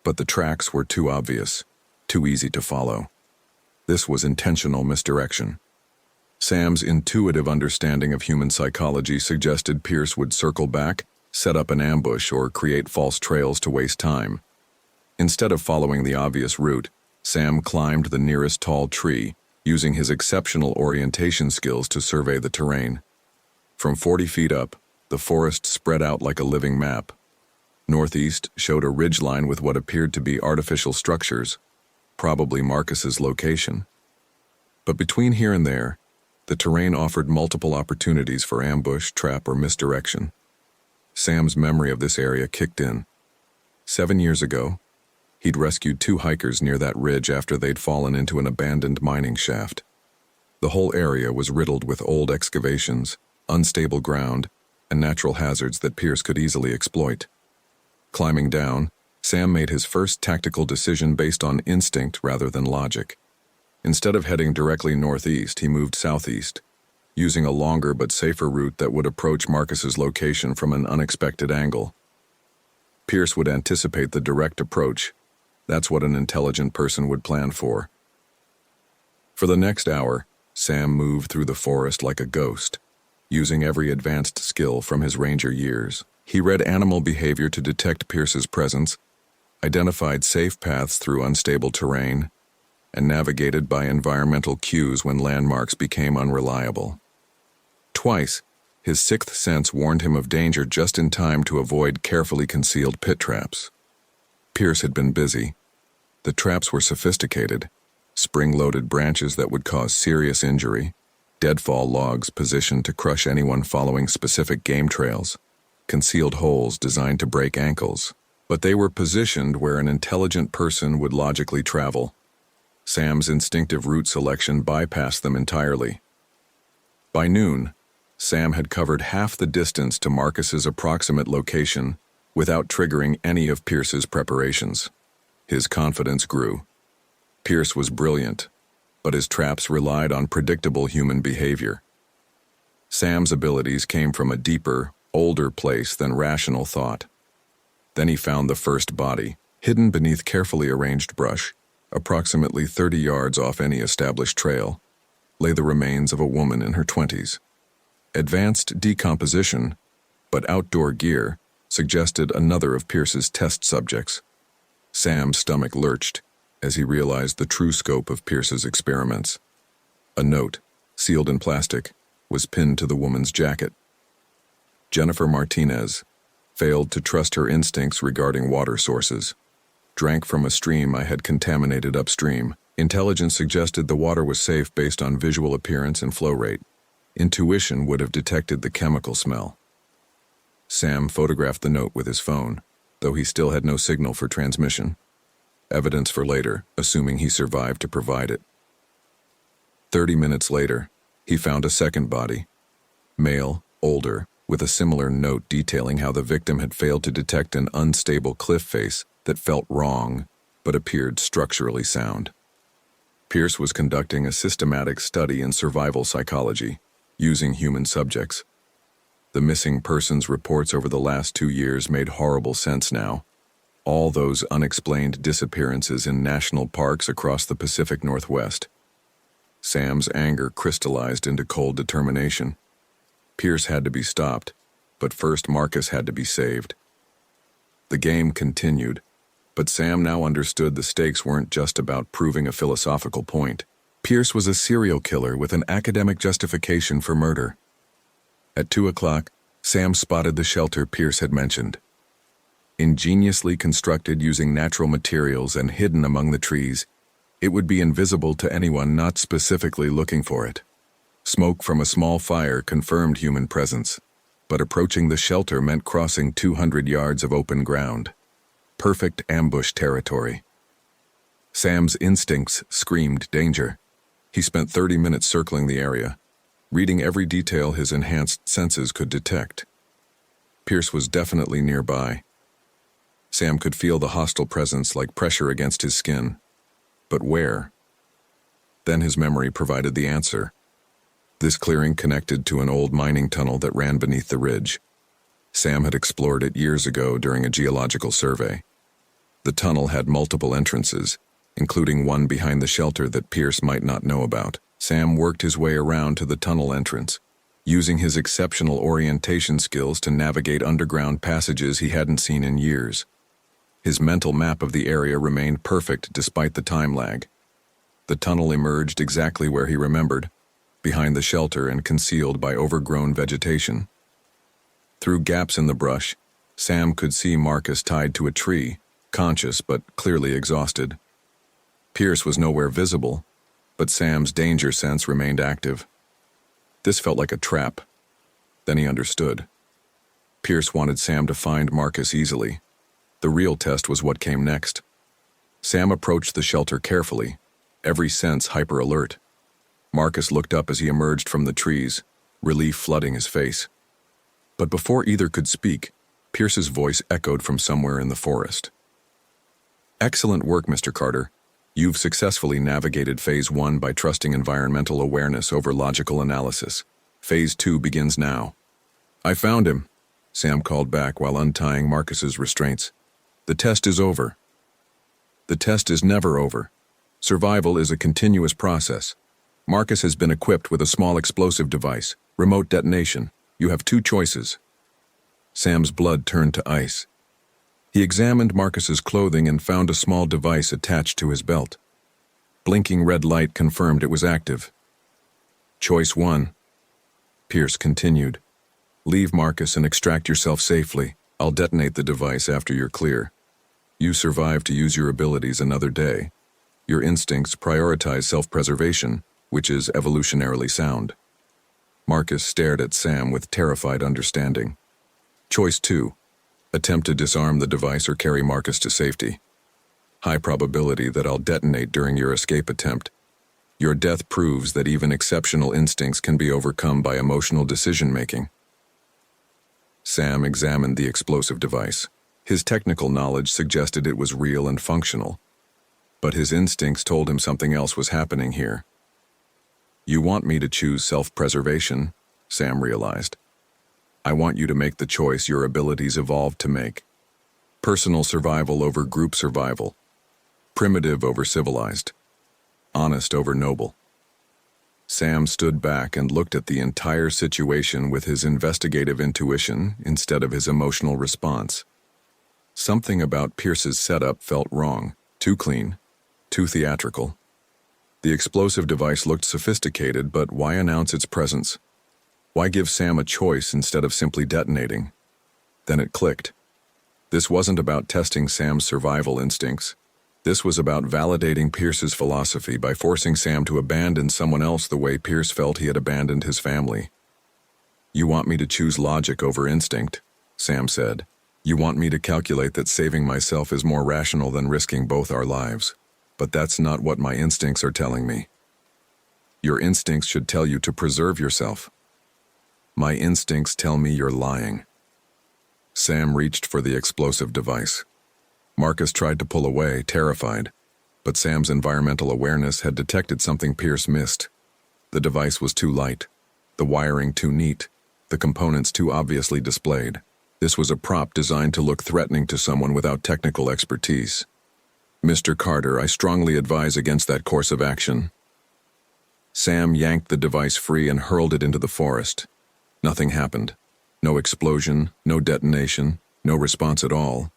Speaker 1: But the tracks were too obvious, too easy to follow. This was intentional misdirection. Sam's intuitive understanding of human psychology suggested Pierce would circle back, set up an ambush, or create false trails to waste time. Instead of following the obvious route, Sam climbed the nearest tall tree, using his exceptional orientation skills to survey the terrain. From 40 feet up, the forest spread out like a living map. Northeast showed a ridgeline with what appeared to be artificial structures, probably Marcus's location. But between here and there, the terrain offered multiple opportunities for ambush, trap, or misdirection. Sam's memory of this area kicked in. 7 years ago, he'd rescued 2 hikers near that ridge after they'd fallen into an abandoned mining shaft. The whole area was riddled with old excavations, unstable ground, and natural hazards that Pierce could easily exploit. Climbing down, Sam made his first tactical decision based on instinct rather than logic. Instead of heading directly northeast, he moved southeast, using a longer but safer route that would approach Marcus's location from an unexpected angle. Pierce would anticipate the direct approach. That's what an intelligent person would plan for. For the next hour, Sam moved through the forest like a ghost, using every advanced skill from his ranger years. He read animal behavior to detect Pierce's presence, identified safe paths through unstable terrain, and navigated by environmental cues when landmarks became unreliable. Twice, his 6th sense warned him of danger just in time to avoid carefully concealed pit traps. Pierce had been busy. The traps were sophisticated, spring-loaded branches that would cause serious injury, deadfall logs positioned to crush anyone following specific game trails, concealed holes designed to break ankles. But they were positioned where an intelligent person would logically travel. Sam's instinctive route selection bypassed them entirely. By noon, Sam had covered half the distance to Marcus's approximate location without triggering any of Pierce's preparations. His confidence grew. Pierce was brilliant, but his traps relied on predictable human behavior. Sam's abilities came from a deeper, older place than rational thought. Then he found the first body, hidden beneath carefully arranged brush. Approximately 30 yards off any established trail, lay the remains of a woman in her 20s. Advanced decomposition, but outdoor gear, suggested another of Pierce's test subjects. Sam's stomach lurched as he realized the true scope of Pierce's experiments. A note, sealed in plastic, was pinned to the woman's jacket. Jennifer Martinez failed to trust her instincts regarding water sources. Drank from a stream I had contaminated upstream. Intelligence suggested the water was safe based on visual appearance and flow rate. Intuition would have detected the chemical smell. Sam photographed the note with his phone, though he still had no signal for transmission. Evidence for later, assuming he survived to provide it. 30 minutes later, he found a second body. Male, older, with a similar note detailing how the victim had failed to detect an unstable cliff face that felt wrong, but appeared structurally sound. Pierce was conducting a systematic study in survival psychology, using human subjects. The missing persons reports over the last 2 years made horrible sense now. All those unexplained disappearances in national parks across the Pacific Northwest. Sam's anger crystallized into cold determination. Pierce had to be stopped, but first Marcus had to be saved. The game continued. But Sam now understood the stakes weren't just about proving a philosophical point. Pierce was a serial killer with an academic justification for murder. At 2 o'clock, Sam spotted the shelter Pierce had mentioned. Ingeniously constructed using natural materials and hidden among the trees, it would be invisible to anyone not specifically looking for it. Smoke from a small fire confirmed human presence, but approaching the shelter meant crossing 200 yards of open ground. Perfect ambush territory. Sam's instincts screamed danger. He spent 30 minutes circling the area, reading every detail his enhanced senses could detect. Pierce was definitely nearby. Sam could feel the hostile presence like pressure against his skin. But where? Then his memory provided the answer. This clearing connected to an old mining tunnel that ran beneath the ridge. Sam had explored it years ago during a geological survey. The tunnel had multiple entrances, including one behind the shelter that Pierce might not know about. Sam worked his way around to the tunnel entrance, using his exceptional orientation skills to navigate underground passages he hadn't seen in years. His mental map of the area remained perfect despite the time lag. The tunnel emerged exactly where he remembered, behind the shelter and concealed by overgrown vegetation. Through gaps in the brush, Sam could see Marcus tied to a tree, conscious but clearly exhausted. Pierce was nowhere visible, but Sam's danger sense remained active. This felt like a trap. Then he understood. Pierce wanted Sam to find Marcus easily. The real test was what came next. Sam approached the shelter carefully, every sense hyper-alert. Marcus looked up as he emerged from the trees, relief flooding his face. But before either could speak, Pierce's voice echoed from somewhere in the forest. "Excellent work, Mr. Carter. You've successfully navigated Phase 1 by trusting environmental awareness over logical analysis. Phase 2 begins now." "I found him," Sam called back while untying Marcus's restraints. "The test is over." "The test is never over. Survival is a continuous process. Marcus has been equipped with a small explosive device, remote detonation. You have two choices." Sam's blood turned to ice. He examined Marcus's clothing and found a small device attached to his belt. Blinking red light confirmed it was active. "Choice 1. Pierce continued. "Leave Marcus and extract yourself safely. I'll detonate the device after you're clear. You survive to use your abilities another day. Your instincts prioritize self-preservation, which is evolutionarily sound." Marcus stared at Sam with terrified understanding. "Choice 2. Attempt to disarm the device or carry Marcus to safety. High probability that I'll detonate during your escape attempt. Your death proves that even exceptional instincts can be overcome by emotional decision-making." Sam examined the explosive device. His technical knowledge suggested it was real and functional, but his instincts told him something else was happening here. "You want me to choose self-preservation," Sam realized. "I want you to make the choice your abilities evolved to make. Personal survival over group survival. Primitive over civilized. Honest over noble." Sam stood back and looked at the entire situation with his investigative intuition instead of his emotional response. Something about Pierce's setup felt wrong, too clean, too theatrical. The explosive device looked sophisticated, but why announce its presence? Why give Sam a choice instead of simply detonating? Then it clicked. This wasn't about testing Sam's survival instincts. This was about validating Pierce's philosophy by forcing Sam to abandon someone else the way Pierce felt he had abandoned his family. "You want me to choose logic over instinct," Sam said. "You want me to calculate that saving myself is more rational than risking both our lives. But that's not what my instincts are telling me. Your instincts should tell you to preserve yourself. My instincts tell me you're lying." Sam reached for the explosive device. Marcus tried to pull away, terrified, but Sam's environmental awareness had detected something Pierce missed. The device was too light, the wiring too neat, the components too obviously displayed. This was a prop designed to look threatening to someone without technical expertise. "Mr. Carter, I strongly advise against that course of action." Sam yanked the device free and hurled it into the forest. Nothing happened. No explosion, no detonation, no response at all.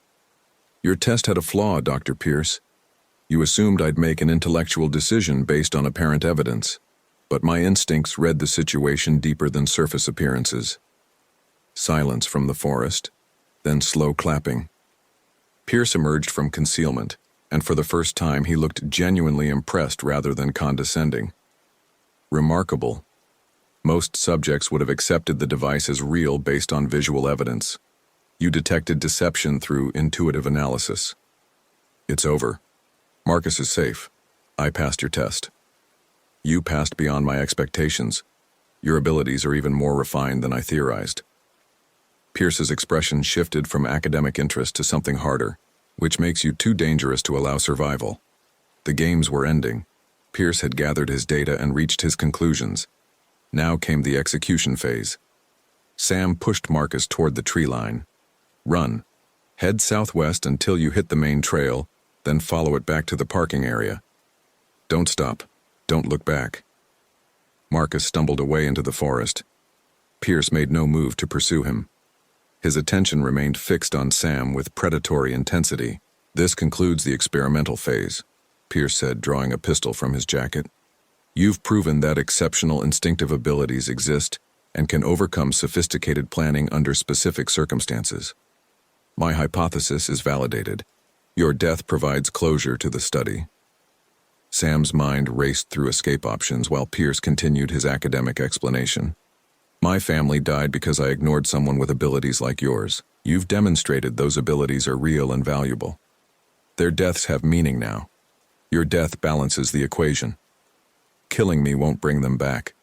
Speaker 1: "Your test had a flaw, Dr. Pierce. You assumed I'd make an intellectual decision based on apparent evidence, but my instincts read the situation deeper than surface appearances." Silence from the forest, then slow clapping. Pierce emerged from concealment, and for the first time he looked genuinely impressed rather than condescending. "Remarkable. Most subjects would have accepted the device as real based on visual evidence. You detected deception through intuitive analysis. It's over. Marcus is safe. I passed your test. You passed beyond my expectations. Your abilities are even more refined than I theorized." Pierce's expression shifted from academic interest to something harder. which makes you too dangerous to allow survival. The games were ending. Pierce had gathered his data and reached his conclusions. Now came the execution phase. Sam pushed Marcus toward the tree line. Run. Head southwest until you hit the main trail, then follow it back to the parking area. Don't stop. Don't look back. Marcus stumbled away into the forest. Pierce made no move to pursue him. His attention remained fixed on Sam with predatory intensity. This concludes the experimental phase, Pierce said, drawing a pistol from his jacket. You've proven that exceptional instinctive abilities exist and can overcome sophisticated planning under specific circumstances. My hypothesis is validated. Your death provides closure to the study. Sam's mind raced through escape options while Pierce continued his academic explanation. My family died because I ignored someone with abilities like yours. You've demonstrated those abilities are real and valuable. Their deaths have meaning now. Your death balances the equation. Killing me won't bring them back.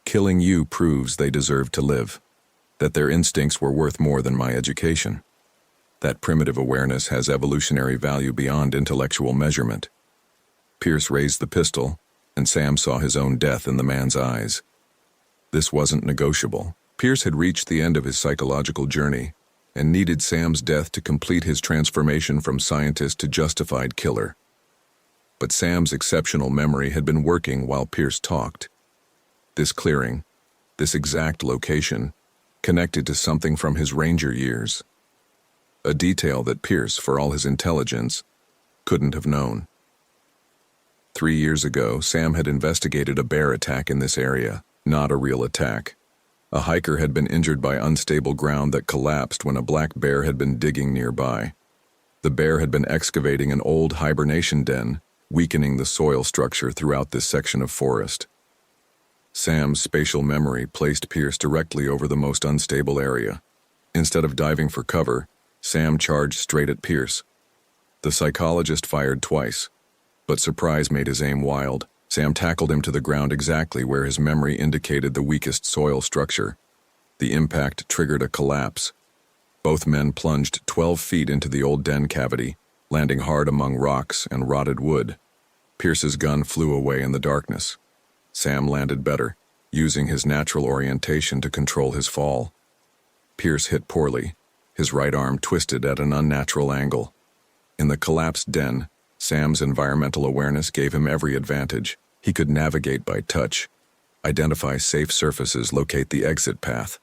Speaker 1: Killing you proves they deserve to live, that their instincts were worth more than my education. That primitive awareness has evolutionary value beyond intellectual measurement. Pierce raised the pistol, and Sam saw his own death in the man's eyes. This wasn't negotiable. Pierce had reached the end of his psychological journey and needed Sam's death to complete his transformation from scientist to justified killer. But Sam's exceptional memory had been working while Pierce talked. This clearing, this exact location, connected to something from his ranger years. A detail that Pierce, for all his intelligence, couldn't have known. 3 years ago, Sam had investigated a bear attack in this area, not a real attack. A hiker had been injured by unstable ground that collapsed when a black bear had been digging nearby. The bear had been excavating an old hibernation den, weakening the soil structure throughout this section of forest. Sam's spatial memory placed Pierce directly over the most unstable area. Instead of diving for cover, Sam charged straight at Pierce. The psychologist fired twice, but surprise made his aim wild. Sam tackled him to the ground exactly where his memory indicated the weakest soil structure. The impact triggered a collapse. Both men plunged 12 feet into the old den cavity, landing hard among rocks and rotted wood. Pierce's gun flew away in the darkness. Sam landed better, using his natural orientation to control his fall. Pierce hit poorly, his right arm twisted at an unnatural angle. In the collapsed den, Sam's environmental awareness gave him every advantage. He could navigate by touch, identify safe surfaces, locate the exit path.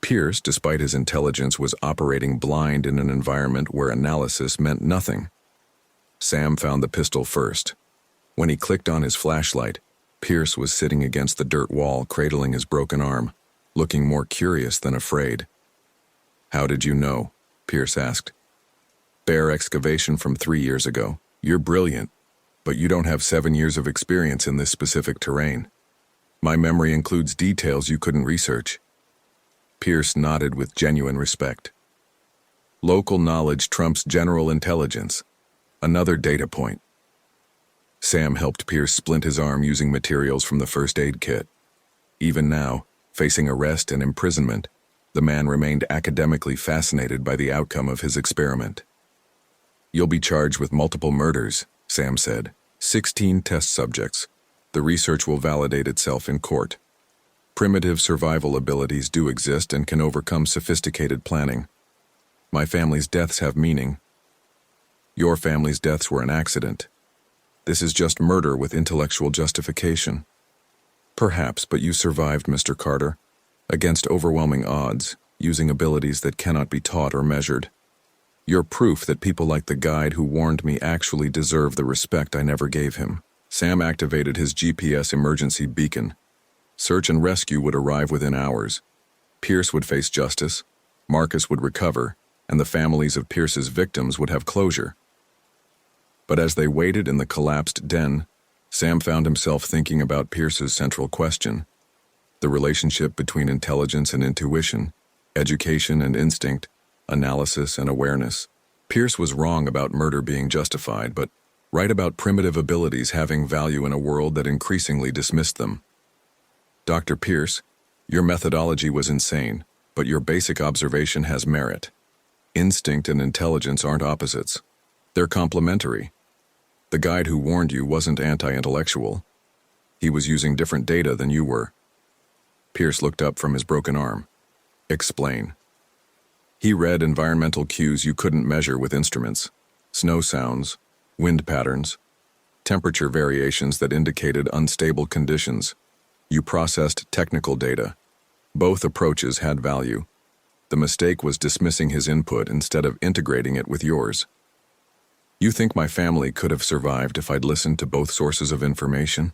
Speaker 1: Pierce, despite his intelligence, was operating blind in an environment where analysis meant nothing. Sam found the pistol first. When he clicked on his flashlight, Pierce was sitting against the dirt wall, cradling his broken arm, looking more curious than afraid. "How did you know?" Pierce asked. "Bear excavation from 3 years ago. You're brilliant, but you don't have 7 years of experience in this specific terrain. My memory includes details you couldn't research." Pierce nodded with genuine respect. Local knowledge trumps general intelligence. Another data point. Sam helped Pierce splint his arm using materials from the first aid kit. Even now, facing arrest and imprisonment, the man remained academically fascinated by the outcome of his experiment. "You'll be charged with multiple murders," Sam said. 16 test subjects. The research will validate itself in court. Primitive survival abilities do exist and can overcome sophisticated planning. My family's deaths have meaning. Your family's deaths were an accident. This is just murder with intellectual justification. Perhaps, but you survived, Mr. Carter, against overwhelming odds, using abilities that cannot be taught or measured. You're proof that people like the guide who warned me actually deserve the respect I never gave him. Sam activated his GPS emergency beacon. Search and rescue would arrive within hours. Pierce would face justice, Marcus would recover, and the families of Pierce's victims would have closure. But as they waited in the collapsed den, Sam found himself thinking about Pierce's central question: the relationship between intelligence and intuition, education and instinct, analysis and awareness. Pierce was wrong about murder being justified, but right about primitive abilities having value in a world that increasingly dismissed them. "Dr. Pierce, your methodology was insane, but your basic observation has merit. Instinct and intelligence aren't opposites. They're complementary. The guide who warned you wasn't anti-intellectual. He was using different data than you were. Pierce looked up from his broken arm. Explain. He read environmental cues you couldn't measure with instruments. Snow sounds, wind patterns, temperature variations that indicated unstable conditions. You processed technical data. Both approaches had value. The mistake was dismissing his input instead of integrating it with yours. You think my family could have survived if I'd listened to both sources of information?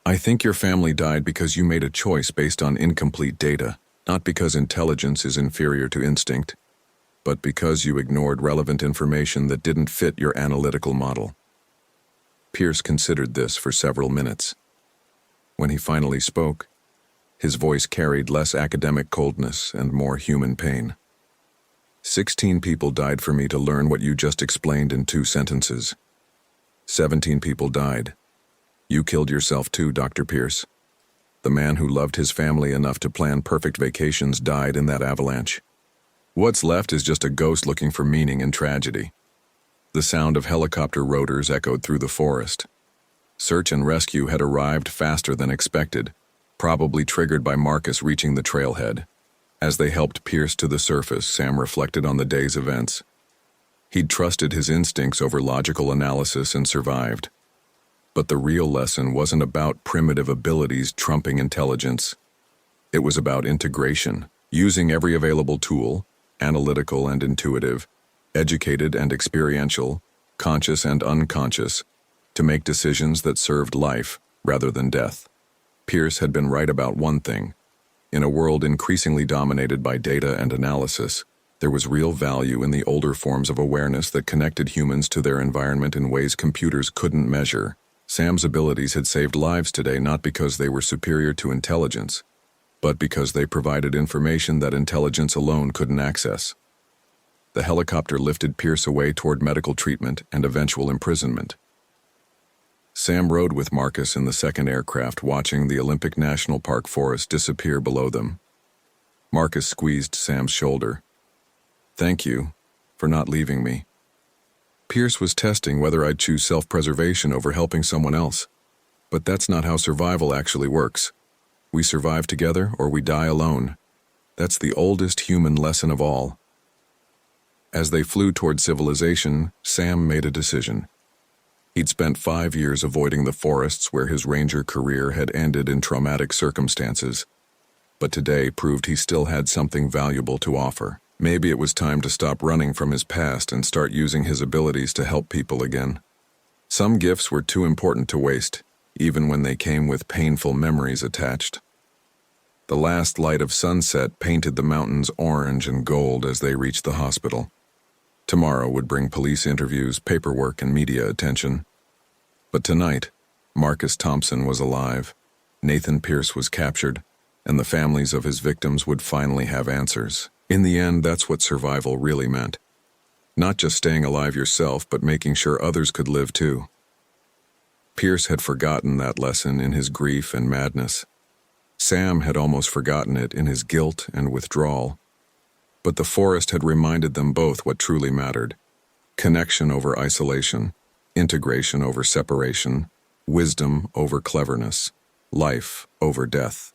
Speaker 1: I think your family died because you made a choice based on incomplete data, not because intelligence is inferior to instinct, but because you ignored relevant information that didn't fit your analytical model. Pierce considered this for several minutes. When he finally spoke, his voice carried less academic coldness and more human pain. 16 people died for me to learn what you just explained in 2 sentences. 17 people died. You killed yourself too, Dr. Pierce. The man who loved his family enough to plan perfect vacations died in that avalanche. What's left is just a ghost looking for meaning in tragedy. The sound of helicopter rotors echoed through the forest. Search and rescue had arrived faster than expected, probably triggered by Marcus reaching the trailhead. As they helped Pierce to the surface, Sam reflected on the day's events. He'd trusted his instincts over logical analysis and survived. But the real lesson wasn't about primitive abilities trumping intelligence. It was about integration, using every available tool, analytical and intuitive, educated and experiential, conscious and unconscious, to make decisions that served life rather than death. Pierce had been right about one thing. In a world increasingly dominated by data and analysis, there was real value in the older forms of awareness that connected humans to their environment in ways computers couldn't measure. Sam's abilities had saved lives today not because they were superior to intelligence, but because they provided information that intelligence alone couldn't access. The helicopter lifted Pierce away toward medical treatment and eventual imprisonment. Sam rode with Marcus in the second aircraft, watching the Olympic National Park forest disappear below them. Marcus squeezed Sam's shoulder. Thank you for not leaving me. Pierce was testing whether I'd choose self-preservation over helping someone else. But that's not how survival actually works. We survive together or we die alone. That's the oldest human lesson of all. As they flew toward civilization, Sam made a decision. He'd spent 5 years avoiding the forests where his ranger career had ended in traumatic circumstances, but today proved he still had something valuable to offer. Maybe it was time to stop running from his past and start using his abilities to help people again. Some gifts were too important to waste, even when they came with painful memories attached. The last light of sunset painted the mountains orange and gold as they reached the hospital. Tomorrow would bring police interviews, paperwork, and media attention. But tonight, Marcus Thompson was alive, Nathan Pierce was captured, and the families of his victims would finally have answers. In the end, that's what survival really meant. Not just staying alive yourself, but making sure others could live too. Pierce had forgotten that lesson in his grief and madness. Sam had almost forgotten it in his guilt and withdrawal. But the forest had reminded them both what truly mattered: connection over isolation, integration over separation, wisdom over cleverness, life over death.